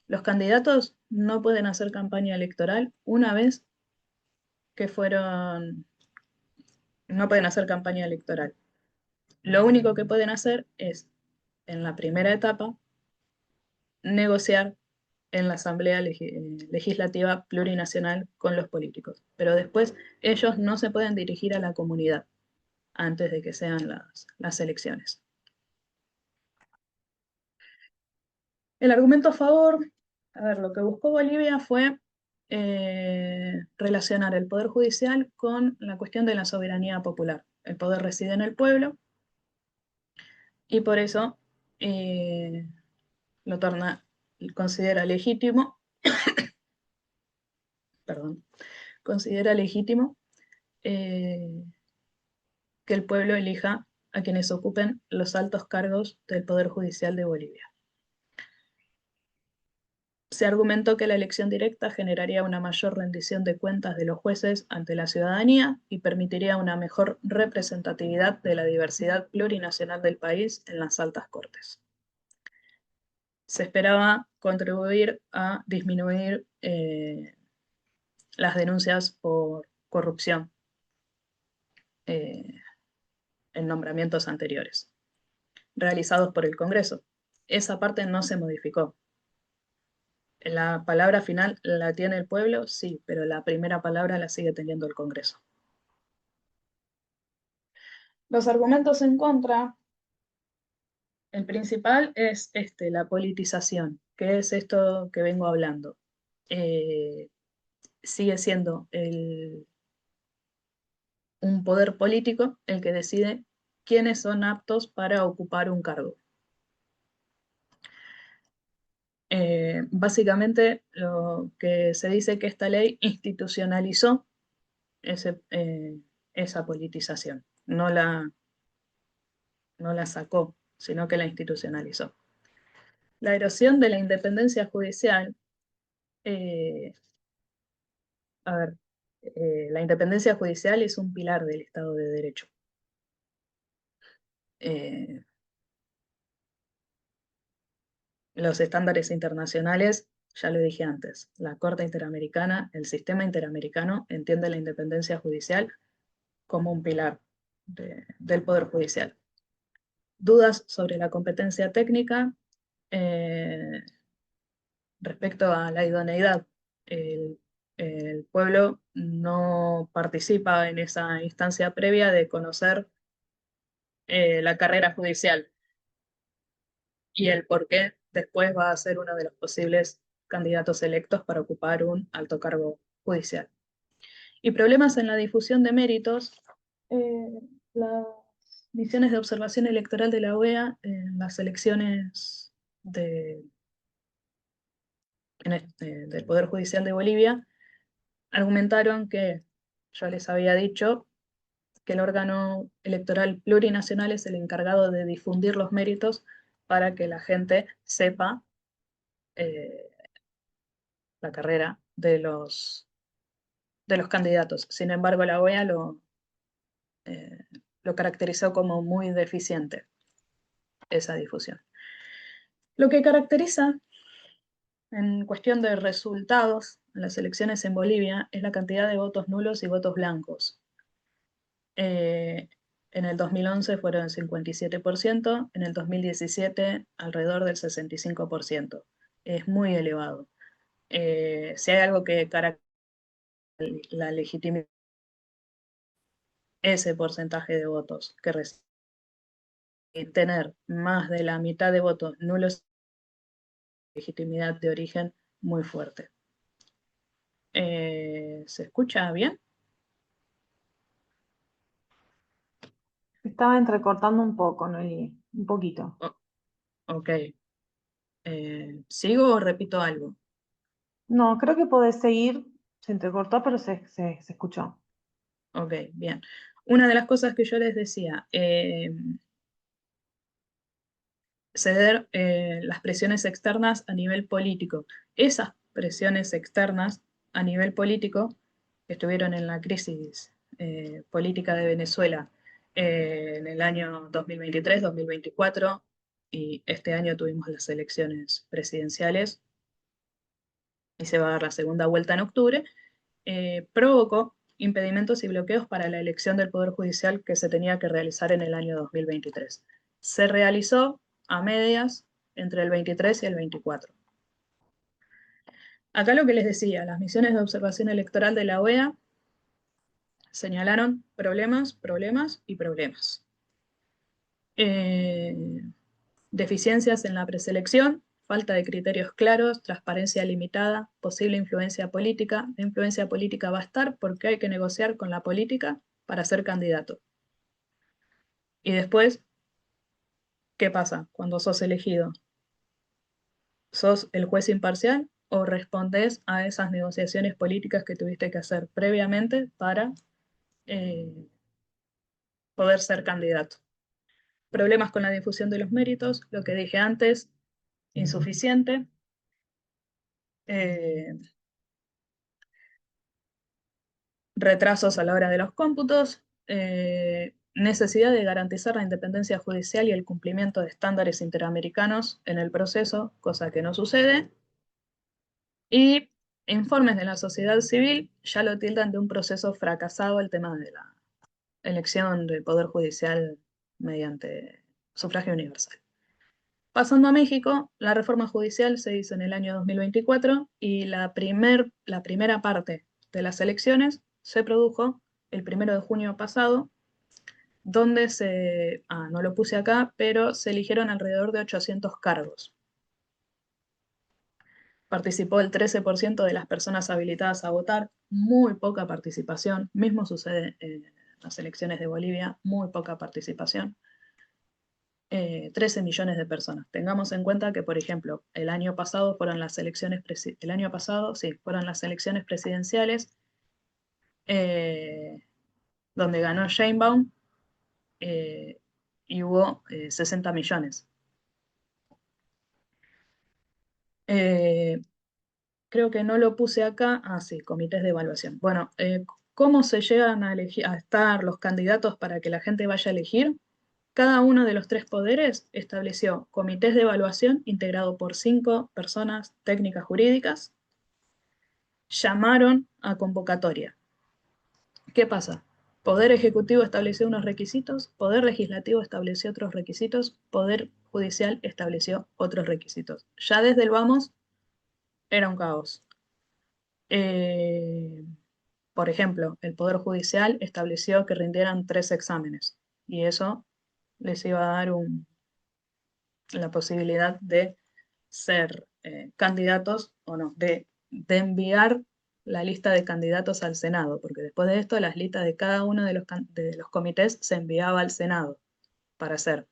los candidatos no pueden hacer campaña electoral una vez que fueron... No pueden hacer campaña electoral. Lo único que pueden hacer es, en la primera etapa, negociar en la Asamblea Legislativa Plurinacional con los políticos. Pero después ellos no se pueden dirigir a la comunidad antes de que sean las elecciones. El argumento a favor, a ver, lo que buscó Bolivia fue relacionar el poder judicial con la cuestión de la soberanía popular. El poder reside en el pueblo y por eso lo considera legítimo, perdón, considera legítimo que el pueblo elija a quienes ocupen los altos cargos del Poder Judicial de Bolivia. Se argumentó que la elección directa generaría una mayor rendición de cuentas de los jueces ante la ciudadanía y permitiría una mejor representatividad de la diversidad plurinacional del país en las altas cortes. Se esperaba contribuir a disminuir las denuncias por corrupción en nombramientos anteriores, realizados por el Congreso. Esa parte no se modificó. La palabra final la tiene el pueblo, sí, pero la primera palabra la sigue teniendo el Congreso. Los argumentos en contra, el principal es la politización, que es esto que vengo hablando. Sigue siendo un poder político el que decide quiénes son aptos para ocupar un cargo. Básicamente lo que se dice que esta ley institucionalizó esa politización, no la sacó sino que la institucionalizó. La erosión de la independencia judicial, la independencia judicial es un pilar del Estado de Derecho. Eh, los estándares internacionales, ya lo dije antes, la Corte Interamericana, el sistema interamericano entiende la independencia judicial como un pilar del Poder Judicial. Dudas sobre la competencia técnica respecto a la idoneidad. El pueblo no participa en esa instancia previa de conocer la carrera judicial y el por qué después va a ser uno de los posibles candidatos electos para ocupar un alto cargo judicial. Y problemas en la difusión de méritos. Las misiones de observación electoral de la OEA en las elecciones del Poder Judicial de Bolivia argumentaron que, yo les había dicho, que el órgano electoral plurinacional es el encargado de difundir los méritos para que la gente sepa la carrera de los candidatos. Sin embargo, la OEA lo caracterizó como muy deficiente esa difusión. Lo que caracteriza en cuestión de resultados en las elecciones en Bolivia es la cantidad de votos nulos y votos blancos. En el 2011 fueron el 57%, en el 2017 alrededor del 65%. Es muy elevado. Si hay algo que caracteriza la legitimidad, ese porcentaje de votos que recibe, tener más de la mitad de votos nulos, legitimidad de origen muy fuerte. ¿Se escucha bien? Estaba entrecortando un poco, Noelia, un poquito. Ok. ¿Sigo o repito algo? No, creo que podés seguir, se entrecortó, pero se escuchó. Ok, bien. Una de las cosas que yo les decía, ceder las presiones externas a nivel político. Esas presiones externas a nivel político que estuvieron en la crisis política de Venezuela en el año 2023, 2024, y este año tuvimos las elecciones presidenciales y se va a dar la segunda vuelta en octubre, provocó impedimentos y bloqueos para la elección del Poder Judicial que se tenía que realizar en el año 2023. Se realizó a medias entre el 23 y el 24. Acá lo que les decía, las misiones de observación electoral de la OEA señalaron problemas, problemas y problemas. Deficiencias en la preselección, falta de criterios claros, transparencia limitada, posible influencia política. La influencia política va a estar porque hay que negociar con la política para ser candidato. Y después, ¿qué pasa cuando sos elegido? ¿Sos el juez imparcial o respondés a esas negociaciones políticas que tuviste que hacer previamente para poder ser candidato? Problemas con la difusión de los méritos, lo que dije antes, insuficiente. Retrasos a la hora de los cómputos, necesidad de garantizar la independencia judicial y el cumplimiento de estándares interamericanos en el proceso, cosa que no sucede, y informes de la sociedad civil ya lo tildan de un proceso fracasado el tema de la elección del Poder Judicial mediante sufragio universal. Pasando a México, la reforma judicial se hizo en el año 2024 y la primera parte de las elecciones se produjo el 1 de junio pasado, donde no lo puse acá, pero se eligieron alrededor de 800 cargos. Participó el 13% de las personas habilitadas a votar, muy poca participación, mismo sucede en las elecciones de Bolivia, muy poca participación. 13 millones de personas. Tengamos en cuenta que, por ejemplo, el año pasado fueron las elecciones presidenciales, donde ganó Sheinbaum, y hubo 60 millones. Creo que no lo puse acá. Ah, sí, comités de evaluación. Bueno, ¿cómo se llegan a elegir, a estar los candidatos para que la gente vaya a elegir? Cada uno de los tres poderes estableció comités de evaluación integrado por 5 personas técnicas jurídicas. Llamaron a convocatoria. ¿Qué pasa? Poder Ejecutivo estableció unos requisitos, Poder Legislativo estableció otros requisitos, Poder Judicial estableció otros requisitos. Ya desde el vamos era un caos. Por ejemplo, el Poder Judicial estableció que rindieran 3 exámenes y eso les iba a dar la posibilidad de ser candidatos o no, de enviar la lista de candidatos al Senado, porque después de esto las listas de cada uno de los comités se enviaba al Senado para hacer,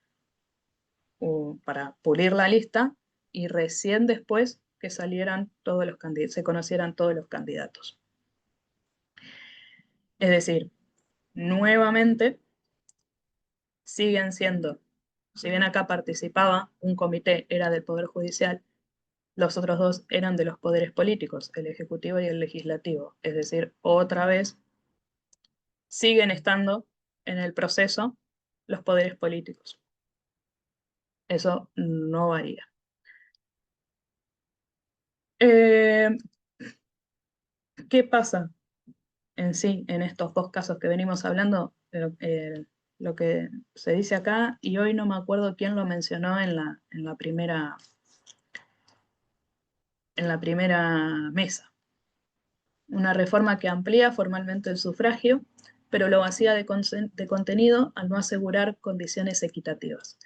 para pulir la lista y recién después que salieran todos los candidatos, se conocieran todos los candidatos. Es decir, nuevamente siguen siendo, si bien acá participaba un comité, era del Poder Judicial, los otros 2 eran de los poderes políticos, el Ejecutivo y el Legislativo. Es decir, otra vez siguen estando en el proceso los poderes políticos. Eso no varía. ¿Qué pasa en sí en estos 2 casos que venimos hablando? Lo que se dice acá, y hoy no me acuerdo quién lo mencionó en la primera mesa. Una reforma que amplía formalmente el sufragio, pero lo vacía de contenido al no asegurar condiciones equitativas.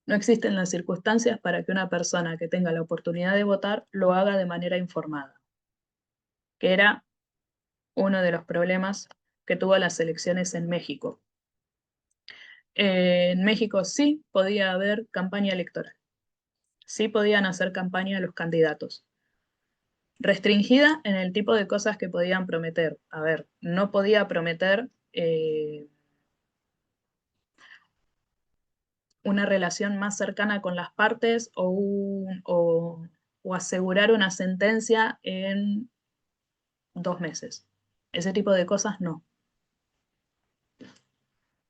No existen las circunstancias para que una persona que tenga la oportunidad de votar lo haga de manera informada, que era uno de los problemas que tuvo las elecciones en México. En México sí podía haber campaña electoral, sí podían hacer campaña los candidatos, restringida en el tipo de cosas que podían prometer. A ver, no podía prometer una relación más cercana con las partes o asegurar una sentencia en 2 meses. Ese tipo de cosas no.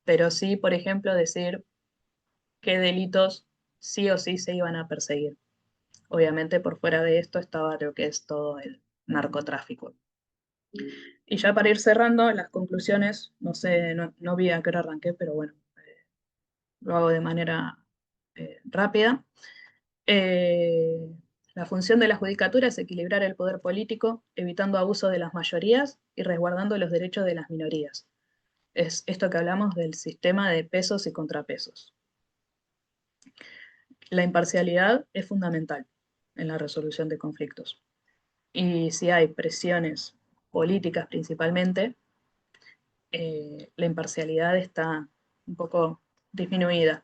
Pero sí, por ejemplo, decir qué delitos sí o sí se iban a perseguir. Obviamente por fuera de esto estaba lo que es todo el narcotráfico. Y ya para ir cerrando, las conclusiones, no sé, no vi a qué hora arranqué, pero bueno, lo hago de manera rápida. Eh, la función de la judicatura es equilibrar el poder político, evitando abuso de las mayorías y resguardando los derechos de las minorías. Es esto que hablamos del sistema de pesos y contrapesos. La imparcialidad es fundamental en la resolución de conflictos. Y si hay presiones políticas principalmente, la imparcialidad está un poco disminuida.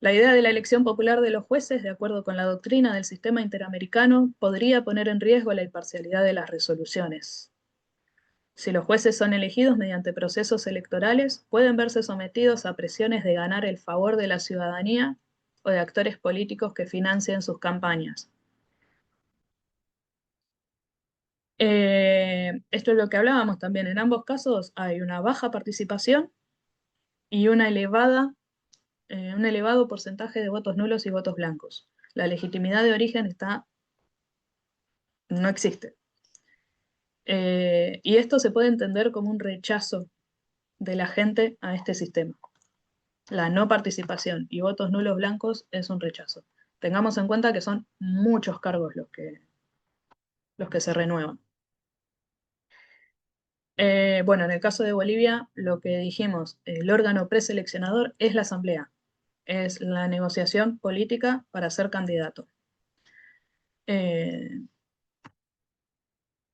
La idea de la elección popular de los jueces, de acuerdo con la doctrina del sistema interamericano, podría poner en riesgo la imparcialidad de las resoluciones. Si los jueces son elegidos mediante procesos electorales, pueden verse sometidos a presiones de ganar el favor de la ciudadanía o de actores políticos que financien sus campañas. Esto es lo que hablábamos también. En ambos casos hay una baja participación y un elevado porcentaje de votos nulos y votos blancos. La legitimidad de origen no existe. Y esto se puede entender como un rechazo de la gente a este sistema. La no participación y votos nulos blancos es un rechazo. Tengamos en cuenta que son muchos cargos los que se renuevan. Bueno, en el caso de Bolivia, lo que dijimos, el órgano preseleccionador es la asamblea, es la negociación política para ser candidato.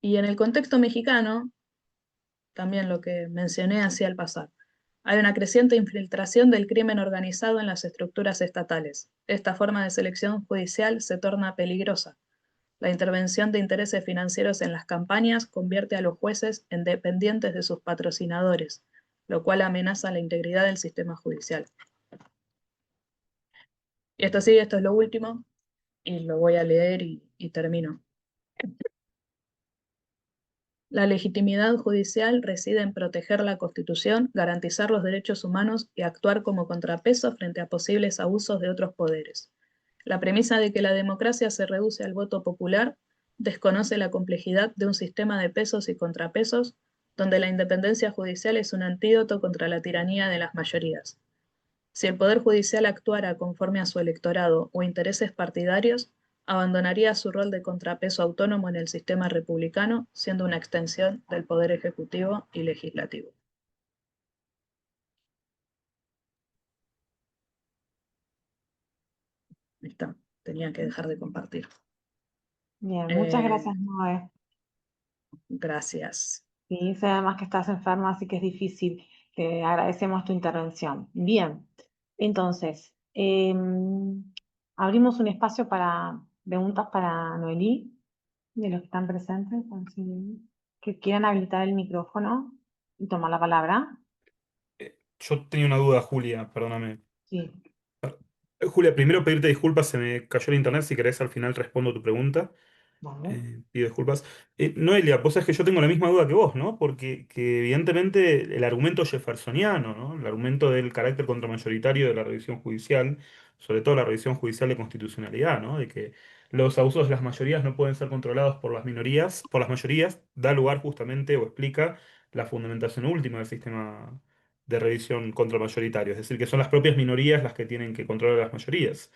Y en el contexto mexicano, también lo que mencioné hacia el pasar, hay una creciente infiltración del crimen organizado en las estructuras estatales. Esta forma de selección judicial se torna peligrosa, La intervención de intereses financieros en las campañas convierte a los jueces en dependientes de sus patrocinadores, lo cual amenaza la integridad del sistema judicial. Y esto sí, esto es lo último, y lo voy a leer y termino. La legitimidad judicial reside en proteger la Constitución, garantizar los derechos humanos y actuar como contrapeso frente a posibles abusos de otros poderes. La premisa de que la democracia se reduce al voto popular desconoce la complejidad de un sistema de pesos y contrapesos donde la independencia judicial es un antídoto contra la tiranía de las mayorías. Si el Poder Judicial actuara conforme a su electorado o intereses partidarios, abandonaría su rol de contrapeso autónomo en el sistema republicano, siendo una extensión del Poder Ejecutivo y Legislativo. Listo, tenía que dejar de compartir. Bien, muchas Eh, gracias, Noé. gracias. Sí, sé además que estás enferma, así que es difícil. Te agradecemos tu intervención. Bien, entonces, abrimos un espacio para preguntas para Noelí, de los que están presentes, que quieran habilitar el micrófono y tomar la palabra. Yo tenía una duda, Julia, perdóname. Sí, Julia, primero pedirte disculpas, se me cayó el internet, si querés al final respondo tu pregunta. vale. Pido disculpas. Noelia, vos sabés que yo tengo la misma duda que vos, ¿no? Porque evidentemente el argumento jeffersoniano, ¿no? El argumento del carácter contramayoritario de la revisión judicial, sobre todo la revisión judicial de constitucionalidad, ¿no? De que los abusos de las mayorías no pueden ser controlados por las minorías, por las mayorías, da lugar justamente o explica la fundamentación última del sistema de revisión contramayoritario. Es decir, que son las propias minorías las que tienen que controlar a las mayorías.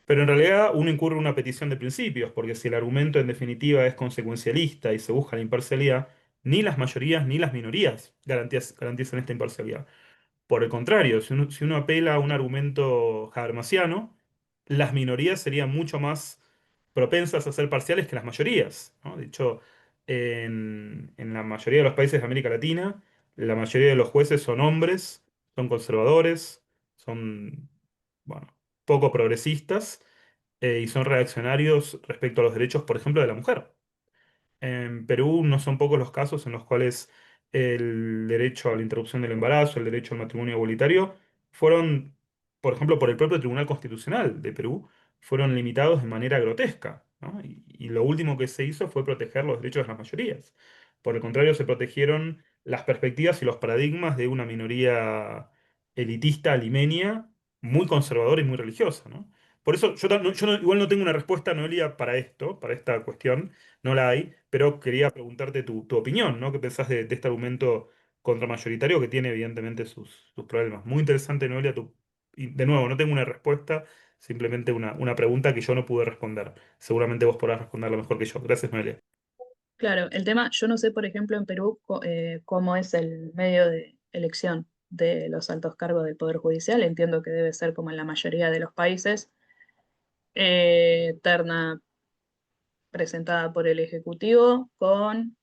Pero en realidad uno incurre en una petición de principios, porque si el argumento en definitiva es consecuencialista y se busca la imparcialidad, ni las mayorías ni las minorías garantizan esta imparcialidad. Por el contrario, si uno apela a un argumento habermasiano, las minorías serían mucho más propensas a ser parciales que las mayorías, ¿no? De hecho, en la mayoría de los países de América Latina, la mayoría de los jueces son hombres, son conservadores, son, bueno, poco progresistas, y son reaccionarios respecto a los derechos, por ejemplo, de la mujer. En Perú no son pocos los casos en los cuales el derecho a la interrupción del embarazo, el derecho al matrimonio igualitario, fueron, por ejemplo, por el propio Tribunal Constitucional de Perú, fueron limitados de manera grotesca, ¿no? Y lo último que se hizo fue proteger los derechos de las mayorías. Por el contrario, se protegieron las perspectivas y los paradigmas de una minoría elitista limeña, muy conservadora y muy religiosa, ¿no? Por eso igual no tengo una respuesta, Noelia, para esto, para esta cuestión, no la hay, pero quería preguntarte tu opinión, ¿no? ¿Qué pensás de este argumento contramayoritario que tiene evidentemente sus problemas? Muy interesante, Noelia, y de nuevo, no tengo una respuesta, simplemente una pregunta que yo no pude responder. Seguramente vos podrás responderla mejor que yo. Gracias, Noelia. Claro, el tema, yo no sé, por ejemplo, en Perú cómo es el medio de elección de los altos cargos del Poder Judicial. Entiendo que debe ser como en la mayoría de los países, terna presentada por el Ejecutivo con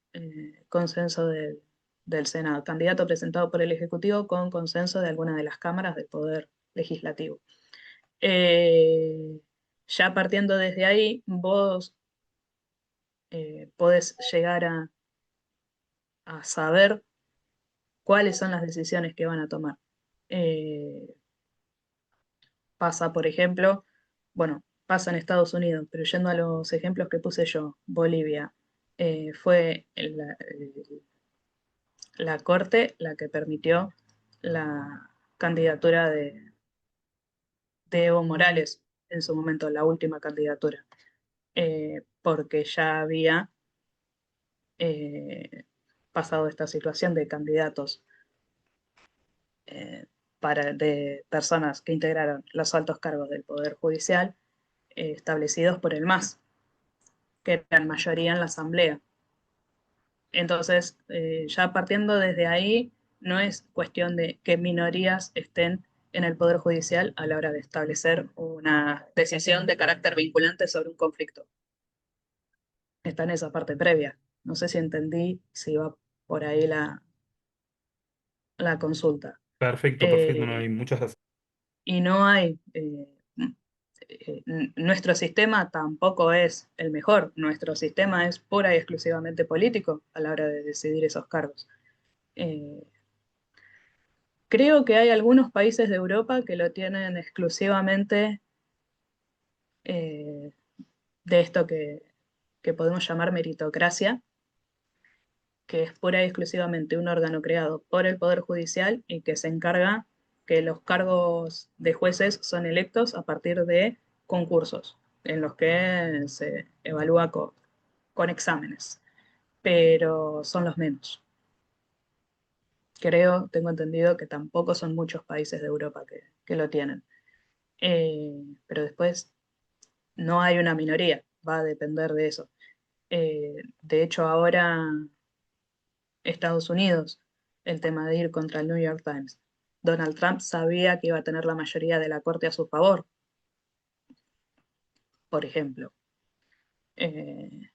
consenso del Senado, candidato presentado por el Ejecutivo con consenso de alguna de las cámaras del Poder Legislativo. Eh, ya partiendo desde ahí, vos podés llegar a saber cuáles son las decisiones que van a tomar. Eh, pasa, por ejemplo, bueno, pasa en Estados Unidos, pero yendo a los ejemplos que puse yo, Bolivia, fue la Corte la que permitió la candidatura de Evo Morales en su momento, la última candidatura, porque ya había eh, pasado esta situación de candidatos eh, de personas que integraron los altos cargos del Poder Judicial establecidos por el MAS, que eran mayoría en la Asamblea. Entonces, ya partiendo desde ahí, no es cuestión de que minorías estén en el Poder Judicial a la hora de establecer una decisión de carácter vinculante sobre un conflicto. Está en esa parte previa. No sé si entendí si va por ahí la consulta. Perfecto, perfecto, no Eh, hay muchas gracias. y no hay nuestro sistema tampoco es el mejor, nuestro sistema es pura y exclusivamente político a la hora de decidir esos cargos. Eh, Creo que hay algunos países de Europa que lo tienen exclusivamente eh, de esto que podemos llamar meritocracia, que es pura y exclusivamente un órgano creado por el Poder Judicial y que se encarga que los cargos de jueces son electos a partir de concursos en los que se evalúa con exámenes, pero son los menos. Creo, tengo entendido que tampoco son muchos países de Europa que lo tienen. Pero después no hay una minoría, va a depender de eso. De hecho, ahora Estados Unidos, el tema de ir contra el New York Times. Donald Trump sabía que iba a tener la mayoría de la corte a su favor, por ejemplo. Eh,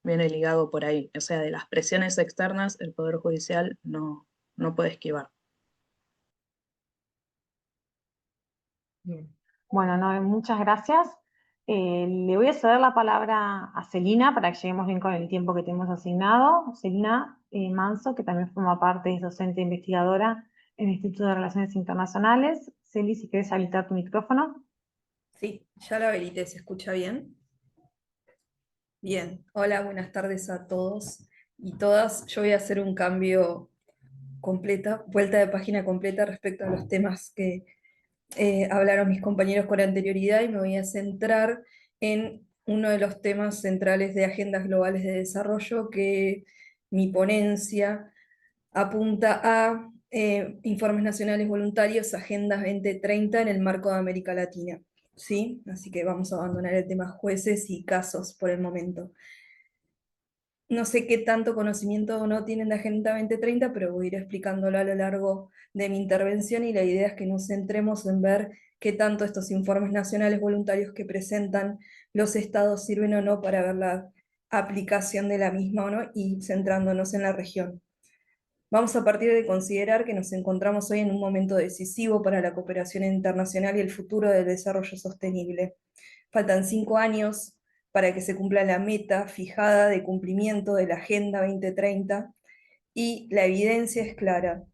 Viene ligado por ahí. O sea, de las presiones externas, el Poder Judicial no puede esquivar. Bien. Bueno, no, muchas gracias. Le voy a ceder la palabra a Celina para que lleguemos bien con el tiempo que tenemos asignado. Celina Manso, que también forma parte, es docente e investigadora en el Instituto de Relaciones Internacionales. Celi, si quieres habilitar tu micrófono. Sí, ya lo habilité, ¿se escucha bien? Bien, hola, buenas tardes a todos y todas. Yo voy a hacer un cambio vuelta de página completa respecto a los temas que hablaron mis compañeros con anterioridad y me voy a centrar en uno de los temas centrales de agendas globales de desarrollo que mi ponencia apunta a informes nacionales voluntarios, Agenda 2030 en el marco de América Latina. ¿Sí? Así que vamos a abandonar el tema jueces y casos por el momento. No sé qué tanto conocimiento o no tienen de Agenda 2030, pero voy a ir explicándolo a lo largo de mi intervención y la idea es que nos centremos en ver qué tanto estos informes nacionales voluntarios que presentan los estados sirven o no para ver la aplicación de la misma o no y centrándonos en la región. Vamos a partir de considerar que nos encontramos hoy en un momento decisivo para la cooperación internacional y el futuro del desarrollo sostenible. Faltan 5 años para que se cumpla la meta fijada de cumplimiento de la Agenda 2030 y la evidencia es clara.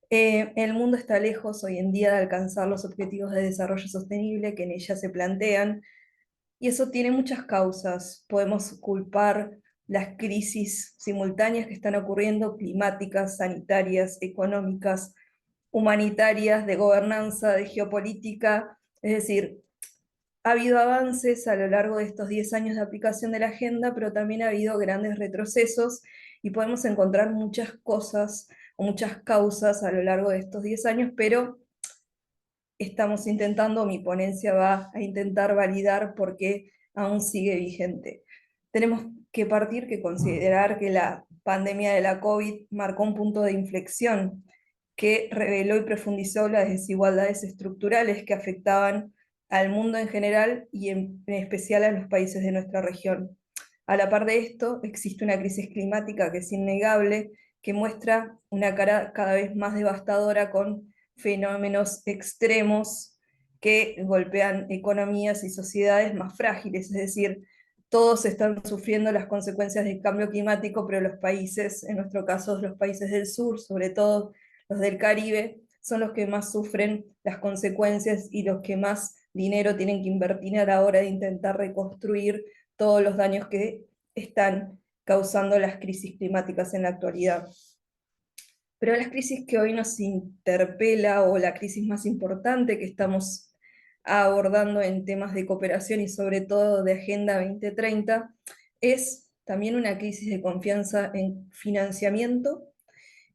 El mundo está lejos hoy en día de alcanzar los objetivos de desarrollo sostenible que en ella se plantean, y eso tiene muchas causas. Podemos culpar las crisis simultáneas que están ocurriendo, climáticas, sanitarias, económicas, humanitarias, de gobernanza, de geopolítica. Es decir, ha habido avances a lo largo de estos 10 años de aplicación de la agenda, pero también ha habido grandes retrocesos y podemos encontrar muchas cosas o muchas causas a lo largo de estos 10 años, pero estamos intentando, mi ponencia va a intentar validar por qué aún sigue vigente. Tenemos que partir que considerar que la pandemia de la COVID marcó un punto de inflexión que reveló y profundizó las desigualdades estructurales que afectaban al mundo en general y en especial a los países de nuestra región. A la par de esto, existe una crisis climática que es innegable, que muestra una cara cada vez más devastadora con fenómenos extremos que golpean economías y sociedades más frágiles, es decir, todos están sufriendo las consecuencias del cambio climático, pero los países, en nuestro caso los países del sur, sobre todo los del Caribe, son los que más sufren las consecuencias y los que más dinero tienen que invertir a la hora de intentar reconstruir todos los daños que están causando las crisis climáticas en la actualidad. Pero la crisis que hoy nos interpela, o la crisis más importante que estamos abordando en temas de cooperación y sobre todo de Agenda 2030, es también una crisis de confianza en financiamiento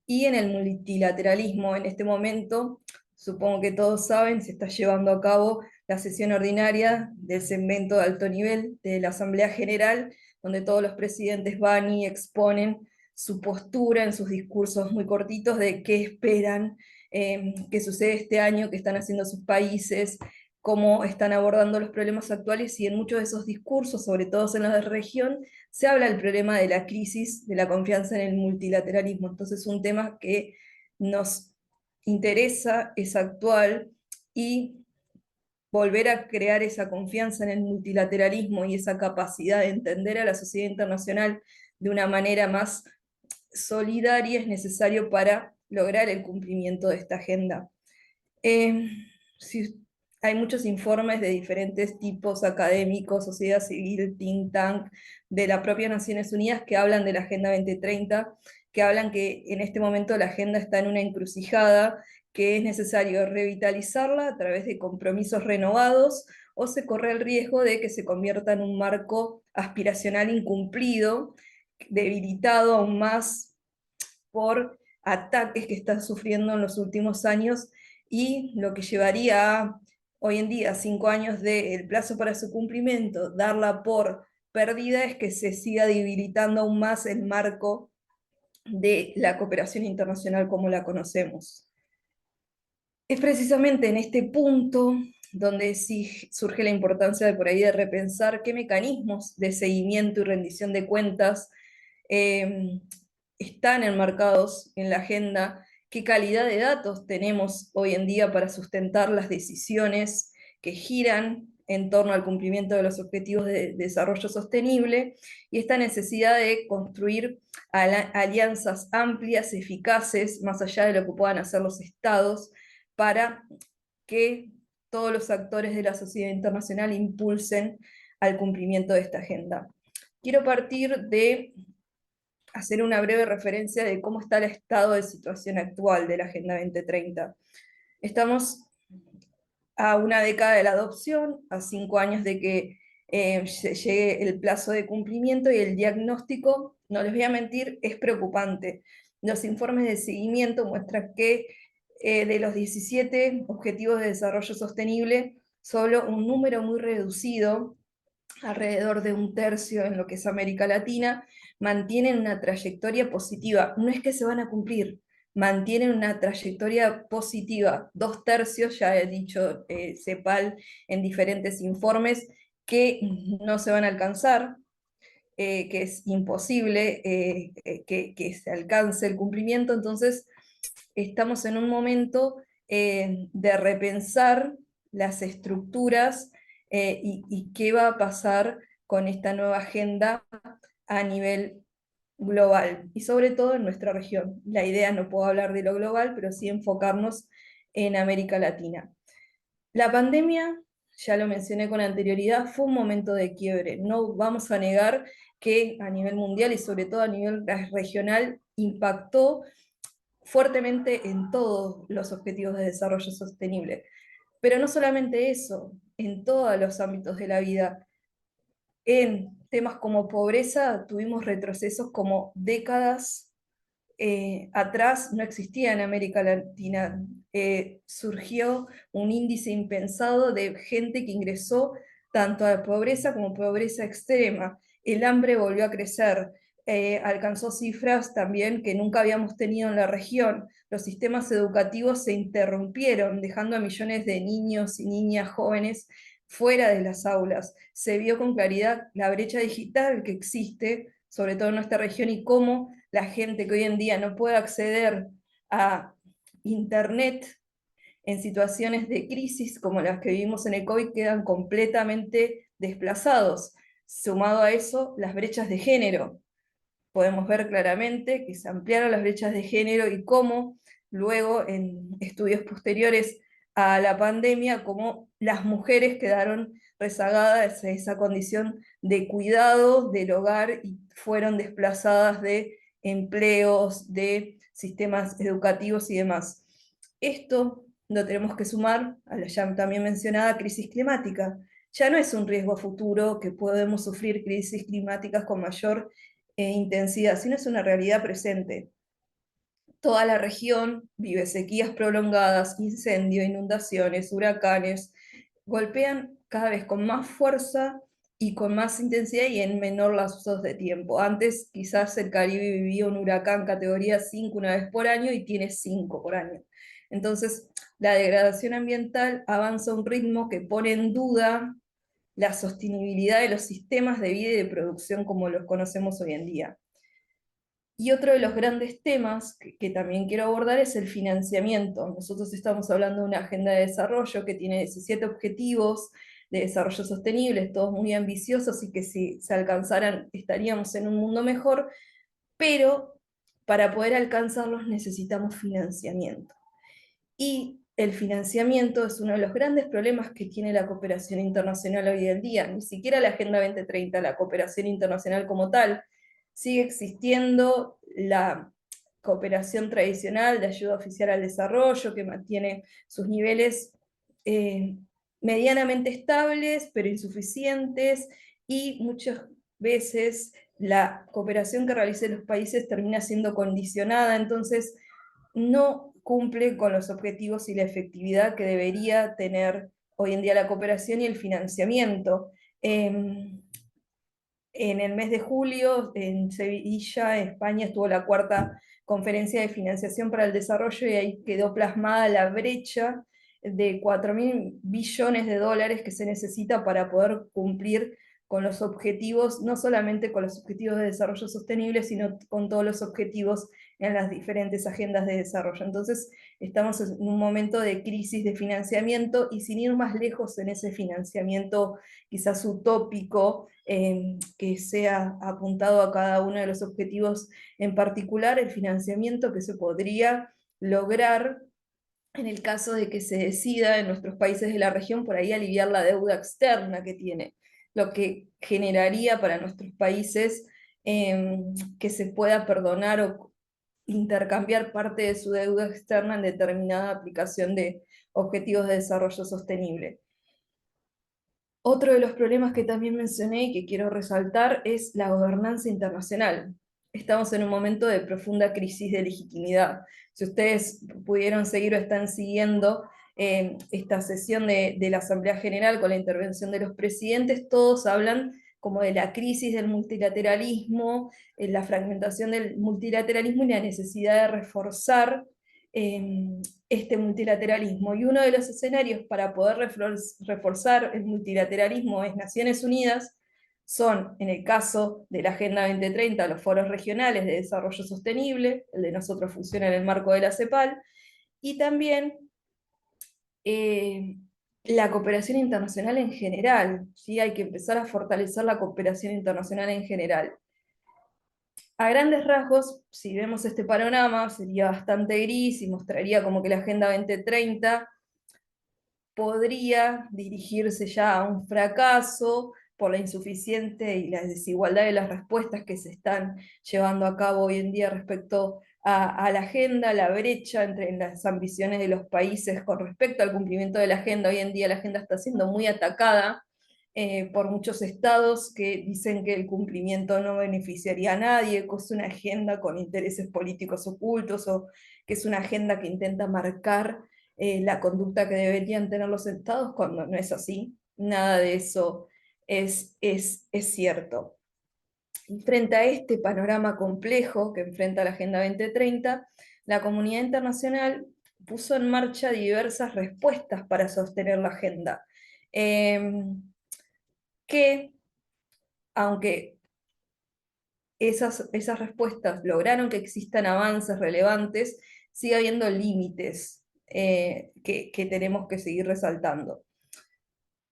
y en el multilateralismo. En este momento, supongo que todos saben, se está llevando a cabo la sesión ordinaria del segmento de alto nivel de la Asamblea General, donde todos los presidentes van y exponen su postura en sus discursos muy cortitos de qué esperan que sucede este año, qué están haciendo sus países, cómo están abordando los problemas actuales, y en muchos de esos discursos, sobre todo en los de región, se habla del problema de la crisis de la confianza en el multilateralismo. Entonces, un tema que nos interesa, es actual, y volver a crear esa confianza en el multilateralismo y esa capacidad de entender a la sociedad internacional de una manera más solidaria es necesario para lograr el cumplimiento de esta agenda. Hay muchos informes de diferentes tipos académicos, sociedad civil, think tank, de la propia Naciones Unidas que hablan de la Agenda 2030, que hablan que en este momento la agenda está en una encrucijada, que es necesario revitalizarla a través de compromisos renovados, o se corre el riesgo de que se convierta en un marco aspiracional incumplido, debilitado aún más por ataques que están sufriendo en los últimos años, y lo que llevaría a, hoy en día, 5 años del plazo para su cumplimiento, darla por perdida, es que se siga debilitando aún más el marco de la cooperación internacional como la conocemos. Es precisamente en este punto donde sí surge la importancia de por ahí de repensar qué mecanismos de seguimiento y rendición de cuentas están enmarcados en la agenda, qué calidad de datos tenemos hoy en día para sustentar las decisiones que giran en torno al cumplimiento de los objetivos de desarrollo sostenible, y esta necesidad de construir alianzas amplias, eficaces, más allá de lo que puedan hacer los estados, para que todos los actores de la sociedad internacional impulsen al cumplimiento de esta agenda. Quiero partir de hacer una breve referencia de cómo está el estado de situación actual de la Agenda 2030. Estamos a una década de la adopción, a 5 años de que llegue el plazo de cumplimiento, y el diagnóstico, no les voy a mentir, es preocupante. Los informes de seguimiento muestran que de los 17 Objetivos de Desarrollo Sostenible, solo un número muy reducido, alrededor de un tercio en lo que es América Latina, mantienen una trayectoria positiva. No es que se van a cumplir, mantienen una trayectoria positiva. 2/3, ya he dicho CEPAL en diferentes informes, que no se van a alcanzar, que es imposible que se alcance el cumplimiento. Entonces, estamos en un momento de repensar las estructuras y qué va a pasar con esta nueva agenda a nivel global, y sobre todo en nuestra región. La idea, no puedo hablar de lo global, pero sí enfocarnos en América Latina. La pandemia, ya lo mencioné con anterioridad, fue un momento de quiebre. No vamos a negar que a nivel mundial y sobre todo a nivel regional impactó fuertemente en todos los objetivos de desarrollo sostenible. Pero no solamente eso, en todos los ámbitos de la vida. En temas como pobreza tuvimos retrocesos como décadas atrás no existía en América Latina. Surgió un índice impensado de gente que ingresó tanto a pobreza como pobreza extrema. El hambre volvió a crecer. Alcanzó cifras también que nunca habíamos tenido en la región. Los sistemas educativos se interrumpieron, dejando a millones de niños y niñas jóvenes fuera de las aulas. Se vio con claridad la brecha digital que existe, sobre todo en nuestra región, y cómo la gente que hoy en día no puede acceder a Internet en situaciones de crisis como las que vivimos en el COVID quedan completamente desplazados. Sumado a eso, las brechas de género. Podemos ver claramente que se ampliaron las brechas de género, y cómo luego en estudios posteriores a la pandemia, cómo las mujeres quedaron rezagadas de esa condición de cuidado del hogar y fueron desplazadas de empleos, de sistemas educativos y demás. Esto lo tenemos que sumar a la ya también mencionada crisis climática. Ya no es un riesgo futuro que podemos sufrir crisis climáticas con mayor intensidad, sino es una realidad presente. Toda la región vive sequías prolongadas, incendios, inundaciones, huracanes, golpean cada vez con más fuerza y con más intensidad y en menor lapsos de tiempo. Antes quizás el Caribe vivía un huracán categoría 5 una vez por año, y tiene 5 por año. Entonces, la degradación ambiental avanza a un ritmo que pone en duda la sostenibilidad de los sistemas de vida y de producción como los conocemos hoy en día. Y otro de los grandes temas que también quiero abordar es el financiamiento. Nosotros estamos hablando de una agenda de desarrollo que tiene 17 objetivos de desarrollo sostenible, todos muy ambiciosos y que si se alcanzaran estaríamos en un mundo mejor, pero para poder alcanzarlos necesitamos financiamiento. Y el financiamiento es uno de los grandes problemas que tiene la cooperación internacional hoy en día. Ni siquiera la Agenda 2030, la cooperación internacional como tal, sigue existiendo la cooperación tradicional de ayuda oficial al desarrollo, que mantiene sus niveles medianamente estables, pero insuficientes, y muchas veces la cooperación que realicen los países termina siendo condicionada, entonces no cumple con los objetivos y la efectividad que debería tener hoy en día la cooperación y el financiamiento. En el mes de julio, en Sevilla, España, estuvo la 4ª conferencia de financiación para el desarrollo y ahí quedó plasmada la brecha de 4.000 billones de dólares que se necesita para poder cumplir con los objetivos, no solamente con los objetivos de desarrollo sostenible, sino con todos los objetivos en las diferentes agendas de desarrollo. Entonces, estamos en un momento de crisis de financiamiento y sin ir más lejos en ese financiamiento quizás utópico, que sea apuntado a cada uno de los objetivos en particular, el financiamiento que se podría lograr en el caso de que se decida en nuestros países de la región por ahí aliviar la deuda externa que tiene, lo que generaría para nuestros países que se pueda perdonar o intercambiar parte de su deuda externa en determinada aplicación de objetivos de desarrollo sostenible. Otro de los problemas que también mencioné y que quiero resaltar es la gobernanza internacional. Estamos en un momento de profunda crisis de legitimidad. Si ustedes pudieron seguir o están siguiendo esta sesión de la Asamblea General con la intervención de los presidentes, todos hablan como de la crisis del multilateralismo, la fragmentación del multilateralismo y la necesidad de reforzar este multilateralismo. Y uno de los escenarios para poder reforzar el multilateralismo es Naciones Unidas, son, en el caso de la Agenda 2030, los foros regionales de desarrollo sostenible, el de nosotros funciona en el marco de la CEPAL, y también la cooperación internacional en general. ¿Sí? Hay que empezar a fortalecer la cooperación internacional en general. A grandes rasgos, si vemos este panorama, sería bastante gris y mostraría como que la Agenda 2030 podría dirigirse ya a un fracaso por la insuficiente y la desigualdad de las respuestas que se están llevando a cabo hoy en día respecto a la agenda, la brecha entre las ambiciones de los países con respecto al cumplimiento de la agenda. Hoy en día la agenda está siendo muy atacada por muchos estados que dicen que el cumplimiento no beneficiaría a nadie, que es una agenda con intereses políticos ocultos, o que es una agenda que intenta marcar la conducta que deberían tener los estados, cuando no es así. Nada de eso es cierto. Y frente a este panorama complejo que enfrenta la Agenda 2030, la comunidad internacional puso en marcha diversas respuestas para sostener la agenda. Que, aunque esas respuestas lograron que existan avances relevantes, sigue habiendo límites que tenemos que seguir resaltando.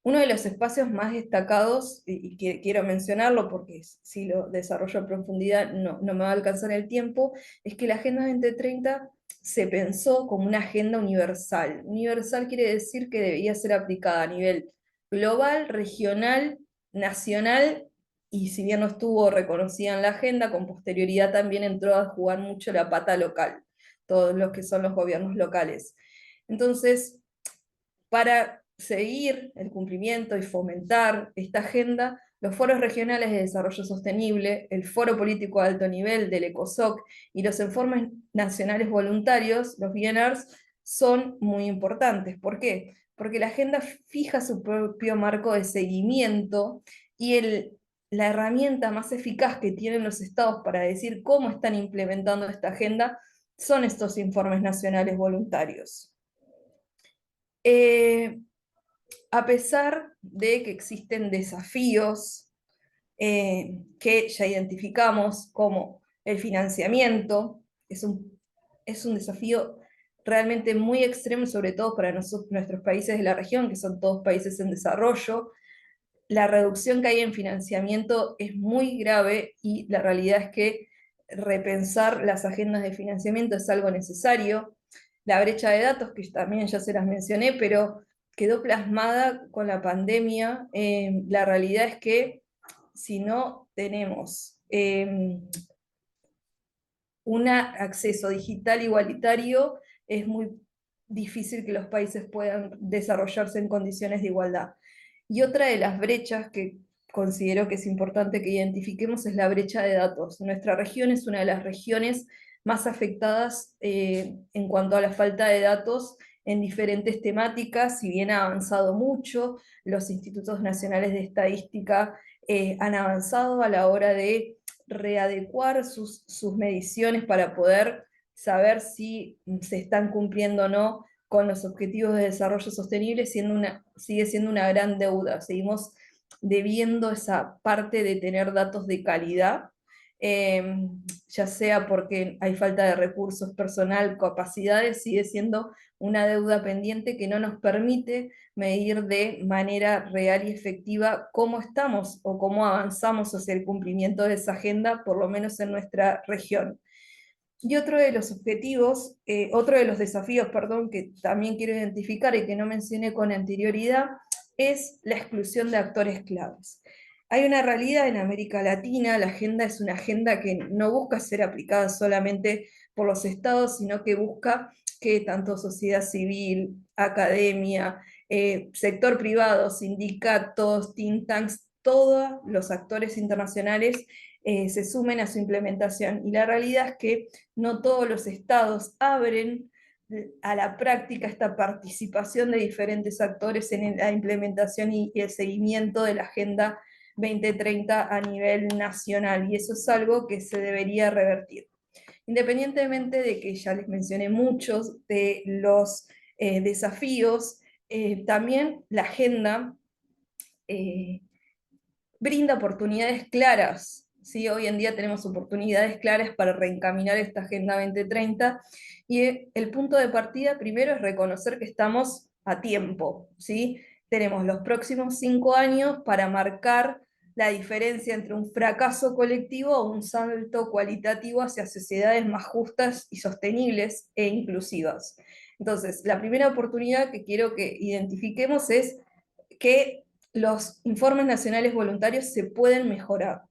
Uno de los espacios más destacados, y que quiero mencionarlo porque si lo desarrollo en profundidad no me va a alcanzar el tiempo, es que la Agenda 2030 se pensó como una agenda universal. Universal quiere decir que debía ser aplicada a nivel global, regional, nacional, y si bien no estuvo reconocida en la agenda, con posterioridad también entró a jugar mucho la pata local, todos los que son los gobiernos locales. Entonces, para seguir el cumplimiento y fomentar esta agenda, los foros regionales de desarrollo sostenible, el foro político de alto nivel del ECOSOC y los informes nacionales voluntarios, los VNRs, son muy importantes. ¿Por qué? Porque la agenda fija su propio marco de seguimiento y la herramienta más eficaz que tienen los estados para decir cómo están implementando esta agenda son estos informes nacionales voluntarios. A pesar de que existen desafíos que ya identificamos, como el financiamiento, es un desafío realmente muy extremo, sobre todo para nuestros países de la región, que son todos países en desarrollo. La reducción que hay en financiamiento es muy grave y la realidad es que repensar las agendas de financiamiento es algo necesario. La brecha de datos, que también ya se las mencioné, pero quedó plasmada con la pandemia. La realidad es que si no tenemos un acceso digital igualitario, es muy difícil que los países puedan desarrollarse en condiciones de igualdad. Y otra de las brechas que considero que es importante que identifiquemos es la brecha de datos. Nuestra región es una de las regiones más afectadas en cuanto a la falta de datos en diferentes temáticas. Si bien ha avanzado mucho, los institutos nacionales de estadística han avanzado a la hora de readecuar sus mediciones para poder saber si se están cumpliendo o no con los objetivos de desarrollo sostenible, sigue siendo una gran deuda. Seguimos debiendo esa parte de tener datos de calidad, ya sea porque hay falta de recursos, personal, capacidades, sigue siendo una deuda pendiente que no nos permite medir de manera real y efectiva cómo estamos o cómo avanzamos hacia el cumplimiento de esa agenda, por lo menos en nuestra región. Y otro de los objetivos, otro de los desafíos, perdón, que también quiero identificar y que no mencioné con anterioridad, es la exclusión de actores claves. Hay una realidad en América Latina, la agenda es una agenda que no busca ser aplicada solamente por los estados, sino que busca que tanto sociedad civil, academia, sector privado, sindicatos, think tanks, todos los actores internacionales se sumen a su implementación. Y la realidad es que no todos los estados abren a la práctica esta participación de diferentes actores en la implementación y el seguimiento de la Agenda 2030 a nivel nacional, y eso es algo que se debería revertir. Independientemente de que ya les mencioné muchos de los desafíos, también la agenda brinda oportunidades claras. ¿Sí? Hoy en día tenemos oportunidades claras para reencaminar esta Agenda 2030, y el punto de partida primero es reconocer que estamos a tiempo. ¿Sí? Tenemos los próximos 5 años para marcar la diferencia entre un fracaso colectivo o un salto cualitativo hacia sociedades más justas y sostenibles e inclusivas. Entonces, la primera oportunidad que quiero que identifiquemos es que los informes nacionales voluntarios se pueden mejorar.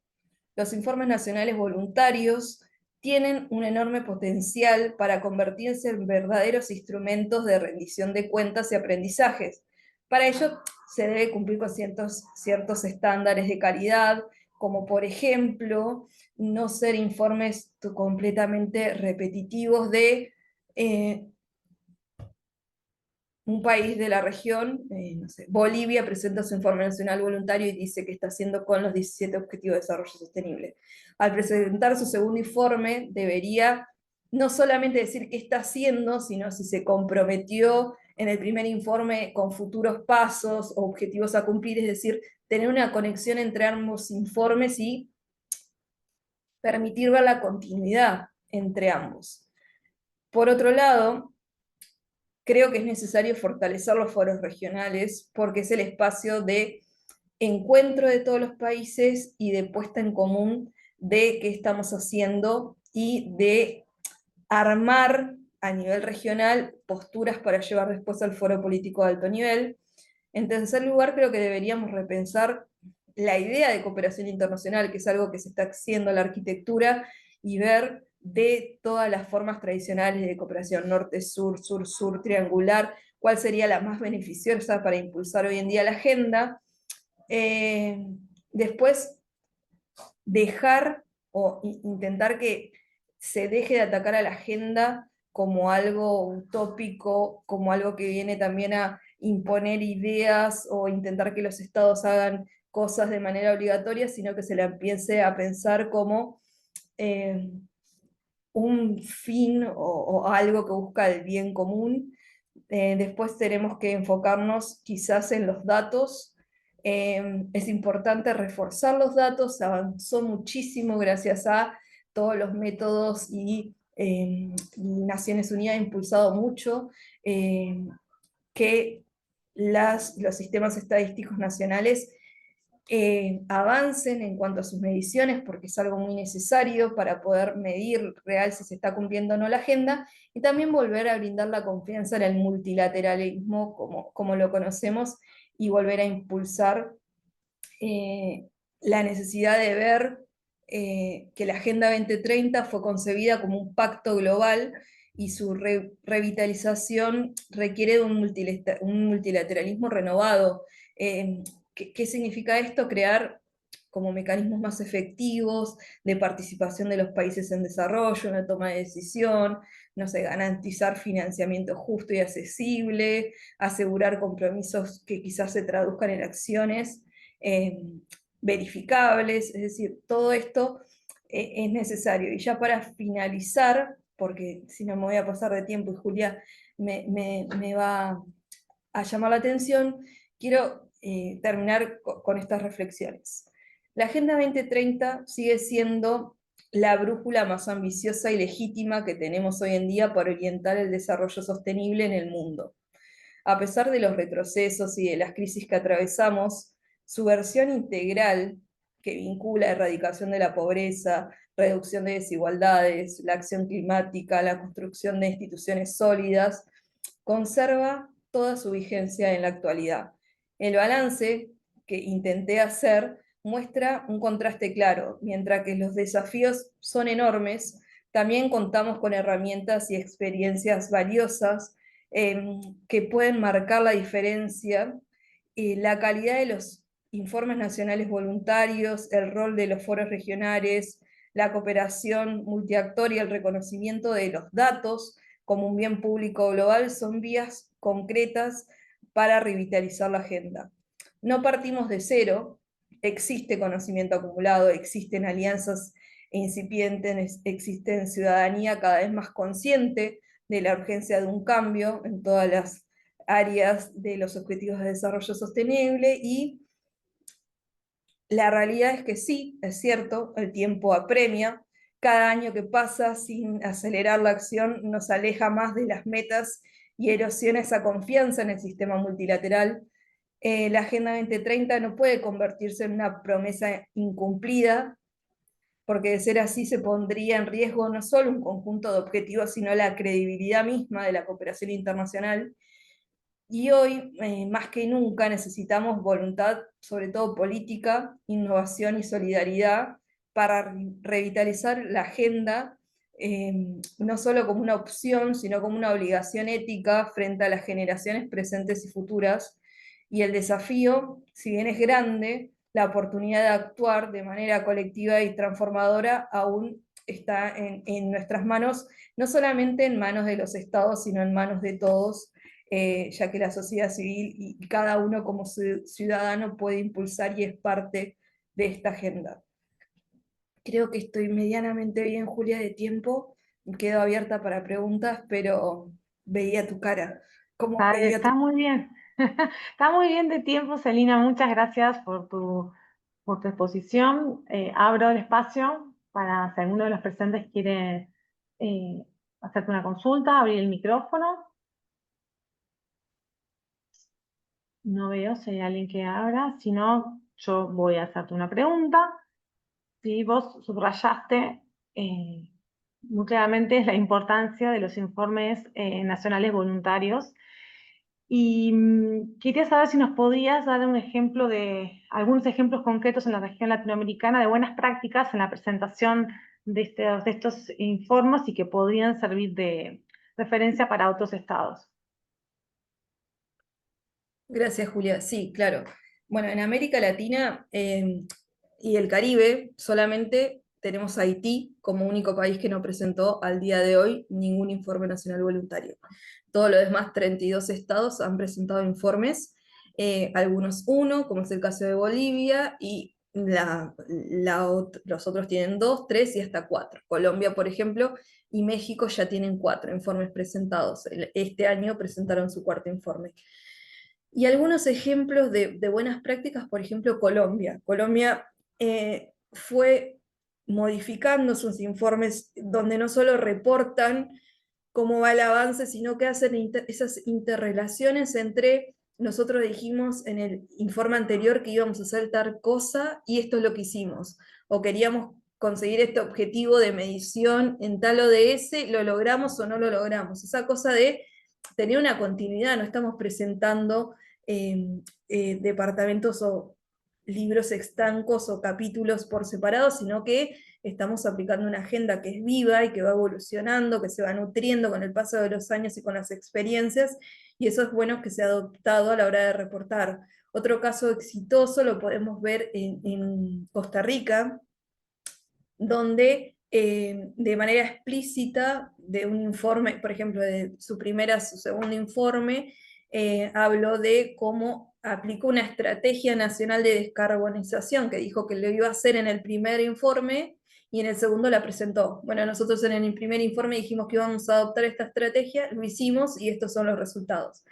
Los informes nacionales voluntarios tienen un enorme potencial para convertirse en verdaderos instrumentos de rendición de cuentas y aprendizajes. Para ello se debe cumplir con ciertos estándares de calidad, como por ejemplo, no ser informes completamente repetitivos de un país de la región, no sé, Bolivia presenta su informe nacional voluntario y dice que está haciendo con los 17 Objetivos de Desarrollo Sostenible. Al presentar su segundo informe, debería no solamente decir qué está haciendo, sino si se comprometió en el primer informe con futuros pasos o objetivos a cumplir, es decir, tener una conexión entre ambos informes y permitir ver la continuidad entre ambos. Por otro lado, creo que es necesario fortalecer los foros regionales porque es el espacio de encuentro de todos los países y de puesta en común de qué estamos haciendo y de armar a nivel regional posturas para llevar después al foro político de alto nivel. En tercer lugar, creo que deberíamos repensar la idea de cooperación internacional, que es algo que se está haciendo en la arquitectura, y ver de todas las formas tradicionales de cooperación, norte-sur, sur-sur, triangular, cuál sería la más beneficiosa para impulsar hoy en día la agenda. Después, dejar o intentar que se deje de atacar a la agenda como algo utópico, como algo que viene también a imponer ideas o intentar que los estados hagan cosas de manera obligatoria, sino que se la empiece a pensar como un fin o algo que busca el bien común. Después tenemos que enfocarnos quizás en los datos. Es importante reforzar los datos, avanzó muchísimo gracias a todos los métodos y Naciones Unidas ha impulsado mucho que los sistemas estadísticos nacionales avancen en cuanto a sus mediciones, porque es algo muy necesario para poder medir real si se está cumpliendo o no la agenda, y también volver a brindar la confianza en el multilateralismo como lo conocemos, y volver a impulsar la necesidad de ver que la Agenda 2030 fue concebida como un pacto global, y su revitalización requiere de un multilateralismo renovado. ¿Qué significa esto? Crear como mecanismos más efectivos de participación de los países en desarrollo, en la toma de decisión, no sé, garantizar financiamiento justo y accesible, asegurar compromisos que quizás se traduzcan en acciones verificables, es decir, todo esto es necesario. Y ya para finalizar, porque si no me voy a pasar de tiempo y Julia me va a llamar la atención, quiero terminar con estas reflexiones. La Agenda 2030 sigue siendo la brújula más ambiciosa y legítima que tenemos hoy en día para orientar el desarrollo sostenible en el mundo. A pesar de los retrocesos y de las crisis que atravesamos, su versión integral, que vincula erradicación de la pobreza, reducción de desigualdades, la acción climática, la construcción de instituciones sólidas, conserva toda su vigencia en la actualidad. El balance que intenté hacer muestra un contraste claro. Mientras que los desafíos son enormes, también contamos con herramientas y experiencias valiosas que pueden marcar la diferencia. La calidad de los informes nacionales voluntarios, el rol de los foros regionales, la cooperación multiactor y el reconocimiento de los datos como un bien público global son vías concretas para revitalizar la agenda. No partimos de cero, existe conocimiento acumulado, existen alianzas incipientes, existe ciudadanía cada vez más consciente de la urgencia de un cambio en todas las áreas de los objetivos de desarrollo sostenible, y la realidad es que sí, es cierto, el tiempo apremia. Cada año que pasa sin acelerar la acción nos aleja más de las metas y erosiona esa confianza en el sistema multilateral. La Agenda 2030 no puede convertirse en una promesa incumplida, porque de ser así se pondría en riesgo no solo un conjunto de objetivos, sino la credibilidad misma de la cooperación internacional. Y hoy, más que nunca, necesitamos voluntad, sobre todo política, innovación y solidaridad, para revitalizar la agenda, no solo como una opción, sino como una obligación ética frente a las generaciones presentes y futuras. Y el desafío, si bien es grande, la oportunidad de actuar de manera colectiva y transformadora aún está en nuestras manos, no solamente en manos de los estados, sino en manos de todos, ya que la sociedad civil y cada uno como ciudadano puede impulsar y es parte de esta agenda. Creo que estoy medianamente bien, Julia, de tiempo. Quedo abierta para preguntas, pero veía tu cara. Está muy bien. Está muy bien de tiempo, Celina. Muchas gracias por tu exposición. Abro el espacio para si alguno de los presentes quiere hacerte una consulta, abrir el micrófono. No veo si hay alguien que abra. Si no, yo voy a hacerte una pregunta. Si vos subrayaste muy claramente la importancia de los informes nacionales voluntarios. Y quería saber si nos podías dar un ejemplo algunos ejemplos concretos en la región latinoamericana de buenas prácticas en la presentación de estos informes y que podrían servir de referencia para otros estados. Gracias, Julia. Sí, claro. Bueno, en América Latina y el Caribe solamente tenemos a Haití como único país que no presentó al día de hoy ningún informe nacional voluntario. Todos los demás 32 estados han presentado informes, algunos uno, como es el caso de Bolivia, y los otros tienen 2, 3 y hasta 4. Colombia, por ejemplo, y México ya tienen 4 informes presentados. Este año presentaron su cuarto informe. Y algunos ejemplos de buenas prácticas, por ejemplo, Colombia. Colombia fue modificando sus informes donde no solo reportan cómo va el avance, sino que hacen esas interrelaciones entre nosotros dijimos en el informe anterior que íbamos a hacer tal cosa y esto es lo que hicimos, o queríamos conseguir este objetivo de medición en tal ODS, lo logramos o no lo logramos. Esa cosa de tener una continuidad, no estamos presentando departamentos o libros estancos o capítulos por separado, sino que estamos aplicando una agenda que es viva y que va evolucionando, que se va nutriendo con el paso de los años y con las experiencias, y eso es bueno que se ha adoptado a la hora de reportar. Otro caso exitoso lo podemos ver en Costa Rica, donde de manera explícita de un informe, por ejemplo, de su segundo informe, habló de cómo aplicó una estrategia nacional de descarbonización, que dijo que lo iba a hacer en el primer informe y en el segundo la presentó. Bueno, nosotros en el primer informe dijimos que íbamos a adoptar esta estrategia, lo hicimos y estos son los resultados.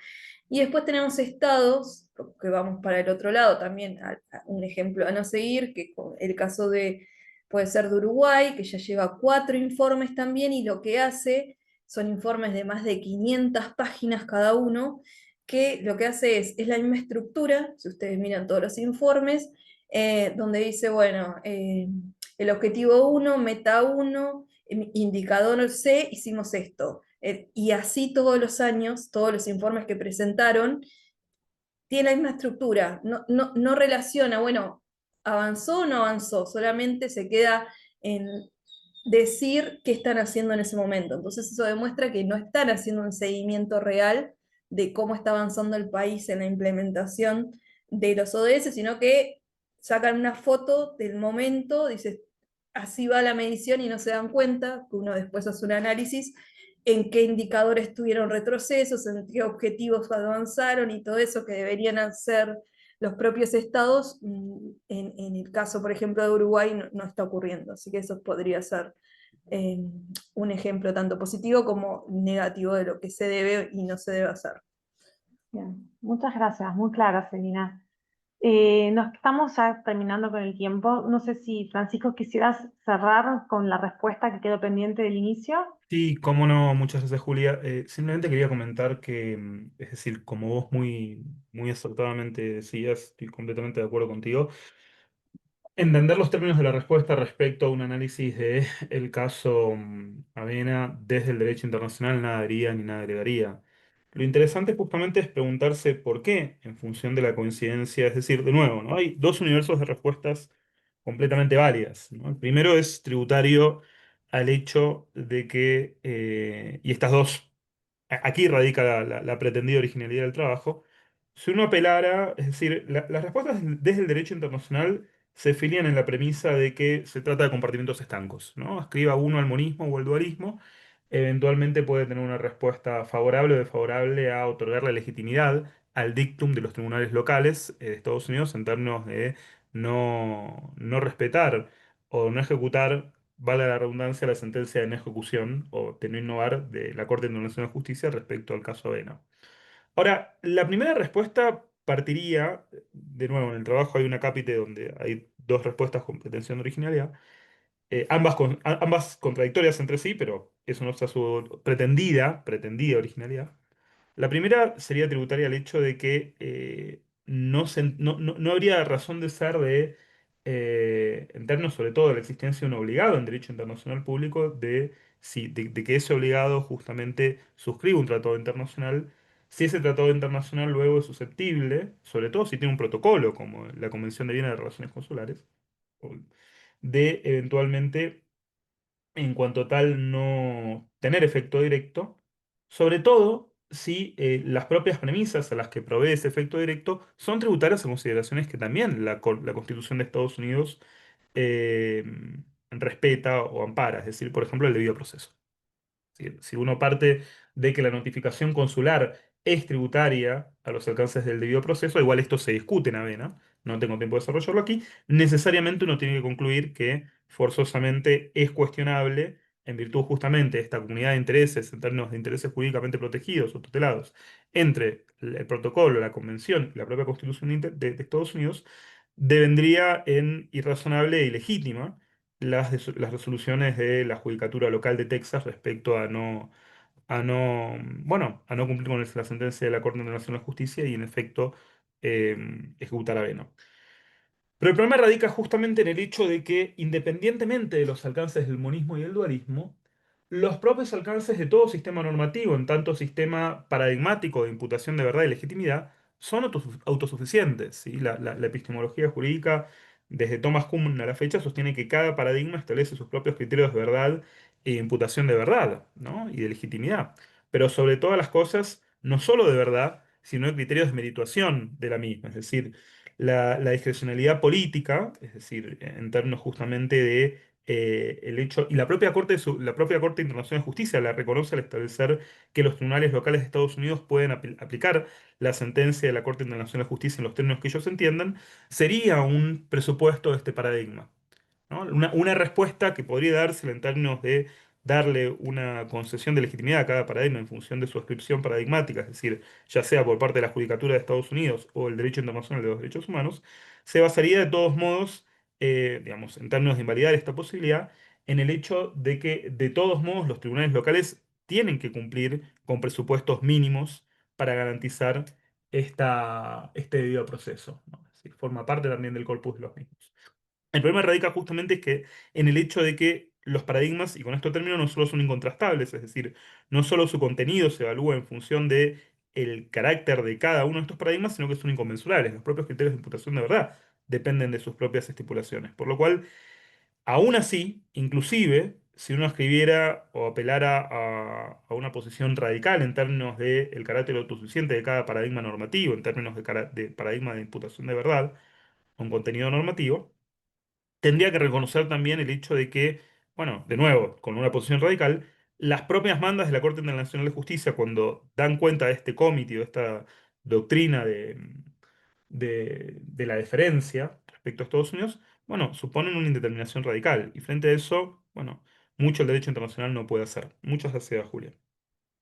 Y después tenemos estados, que vamos para el otro lado también, un ejemplo a no seguir, que el caso puede ser de Uruguay, que ya lleva 4 informes también, y lo que hace son informes de más de 500 páginas cada uno, que lo que hace es la misma estructura, si ustedes miran todos los informes, donde dice, bueno, el objetivo 1, meta 1, indicador C, hicimos esto. Y así todos los años, todos los informes que presentaron, tiene la misma estructura, no relaciona, bueno, avanzó o no avanzó, solamente se queda en decir qué están haciendo en ese momento. Entonces eso demuestra que no están haciendo un seguimiento real de cómo está avanzando el país en la implementación de los ODS, sino que sacan una foto del momento, dice, así va la medición y no se dan cuenta, que uno después hace un análisis en qué indicadores tuvieron retrocesos, en qué objetivos avanzaron y todo eso que deberían hacer los propios estados, en el caso, por ejemplo, de Uruguay, no está ocurriendo. Así que eso podría ser un ejemplo tanto positivo como negativo de lo que se debe y no se debe hacer. Bien, muchas gracias, muy clara, Celina. Nos estamos ya terminando con el tiempo. No sé si, Francisco, quisieras cerrar con la respuesta que quedó pendiente del inicio. Sí, cómo no, muchas gracias, Julia. Simplemente quería comentar que, es decir, como vos muy acertadamente decías, estoy completamente de acuerdo contigo. Entender los términos de la respuesta respecto a un análisis de el caso Avena desde el derecho internacional nada haría ni nada agregaría. Lo interesante justamente es preguntarse por qué en función de la coincidencia, es decir, de nuevo, ¿no? Hay dos universos de respuestas completamente válidas, ¿no? El primero es tributario al hecho de que, y estas dos, aquí radica la pretendida originalidad del trabajo, si uno apelara, es decir, las respuestas desde el derecho internacional se filian en la premisa de que se trata de compartimientos estancos, ¿no? Escriba uno al monismo o al dualismo, eventualmente puede tener una respuesta favorable o desfavorable a otorgarle legitimidad al dictum de los tribunales locales de Estados Unidos en términos de no respetar o no ejecutar, vale la redundancia, la sentencia de no ejecución o de no innovar de la Corte Internacional de Justicia respecto al caso Avena. Ahora, la primera respuesta partiría, de nuevo, en el trabajo hay una cápite donde hay dos respuestas con pretensión de originalidad, ambas contradictorias entre sí, pero eso no está su pretendida originalidad. La primera sería tributaria al hecho de que no habría razón de ser en términos sobre todo de la existencia de un obligado en derecho internacional público, de que ese obligado justamente suscribe un tratado internacional, si ese tratado internacional luego es susceptible, sobre todo si tiene un protocolo como la Convención de Viena de Relaciones Consulares, o- de eventualmente en cuanto tal no tener efecto directo, sobre todo si las propias premisas a las que provee ese efecto directo son tributarias a consideraciones que también la Constitución de Estados Unidos eh, respeta o ampara, es decir, por ejemplo, el debido proceso. Si uno parte de que la notificación consular es tributaria a los alcances del debido proceso, igual esto se discute en Avena, no tengo tiempo de desarrollarlo aquí, necesariamente uno tiene que concluir que forzosamente es cuestionable, en virtud justamente de esta comunidad de intereses, en términos de intereses jurídicamente protegidos o tutelados, entre el protocolo, la convención y la propia Constitución de Estados Unidos, devendría en irrazonable e ilegítima las resoluciones de la Judicatura Local de Texas respecto a no cumplir con la sentencia de la Corte Internacional de Justicia y en efecto ejecutar a Beno. Pero el problema radica justamente en el hecho de que, independientemente de los alcances del monismo y el dualismo, los propios alcances de todo sistema normativo, en tanto sistema paradigmático de imputación de verdad y legitimidad, son autosuficientes, ¿sí? La epistemología jurídica, desde Thomas Kuhn a la fecha, sostiene que cada paradigma establece sus propios criterios de verdad e imputación de verdad, ¿no? Y de legitimidad. Pero sobre todas las cosas, no solo de verdad, sino de criterios de merituación de la misma, es decir, la discrecionalidad política, es decir, en términos justamente de el hecho, y la propia Corte Internacional de Justicia la reconoce al establecer que los tribunales locales de Estados Unidos pueden aplicar la sentencia de la Corte Internacional de Justicia en los términos que ellos entiendan, sería un presupuesto de este paradigma, ¿no? Una respuesta que podría dársela en términos de darle una concesión de legitimidad a cada paradigma en función de su ascripción paradigmática, es decir, ya sea por parte de la Judicatura de Estados Unidos o el derecho internacional de los derechos humanos, se basaría de todos modos, digamos, en términos de invalidar esta posibilidad, en el hecho de que de todos modos los tribunales locales tienen que cumplir con presupuestos mínimos para garantizar este debido proceso, ¿no? Es decir, forma parte también del corpus de los mismos. El problema radica justamente es que en el hecho de que los paradigmas, y con esto termino, no solo son incontrastables, es decir, no solo su contenido se evalúa en función de el carácter de cada uno de estos paradigmas, sino que son inconmensurables. Los propios criterios de imputación de verdad dependen de sus propias estipulaciones. Por lo cual, aún así, inclusive, si uno escribiera o apelara a una posición radical en términos del carácter autosuficiente de cada paradigma normativo, en términos de paradigma de imputación de verdad, o un contenido normativo, tendría que reconocer también el hecho de que, bueno, de nuevo, con una posición radical, las propias mandas de la Corte Internacional de Justicia, cuando dan cuenta de este comité, de esta doctrina de la deferencia respecto a Estados Unidos, bueno, suponen una indeterminación radical. Y frente a eso, bueno, mucho el derecho internacional no puede hacer. Muchas gracias, Julia.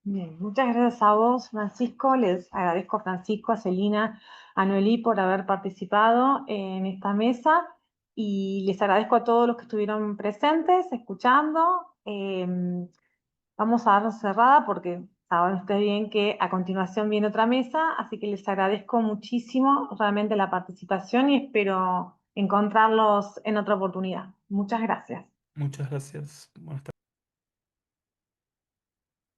Bien, muchas gracias a vos, Francisco. Les agradezco a Francisco, a Celina, a Noelí por haber participado en esta mesa y les agradezco a todos los que estuvieron presentes, escuchando. Vamos a dar cerrada porque saben ustedes bien que a continuación viene otra mesa, así que les agradezco muchísimo realmente la participación y espero encontrarlos en otra oportunidad. Muchas gracias. Muchas gracias. Buenas tardes.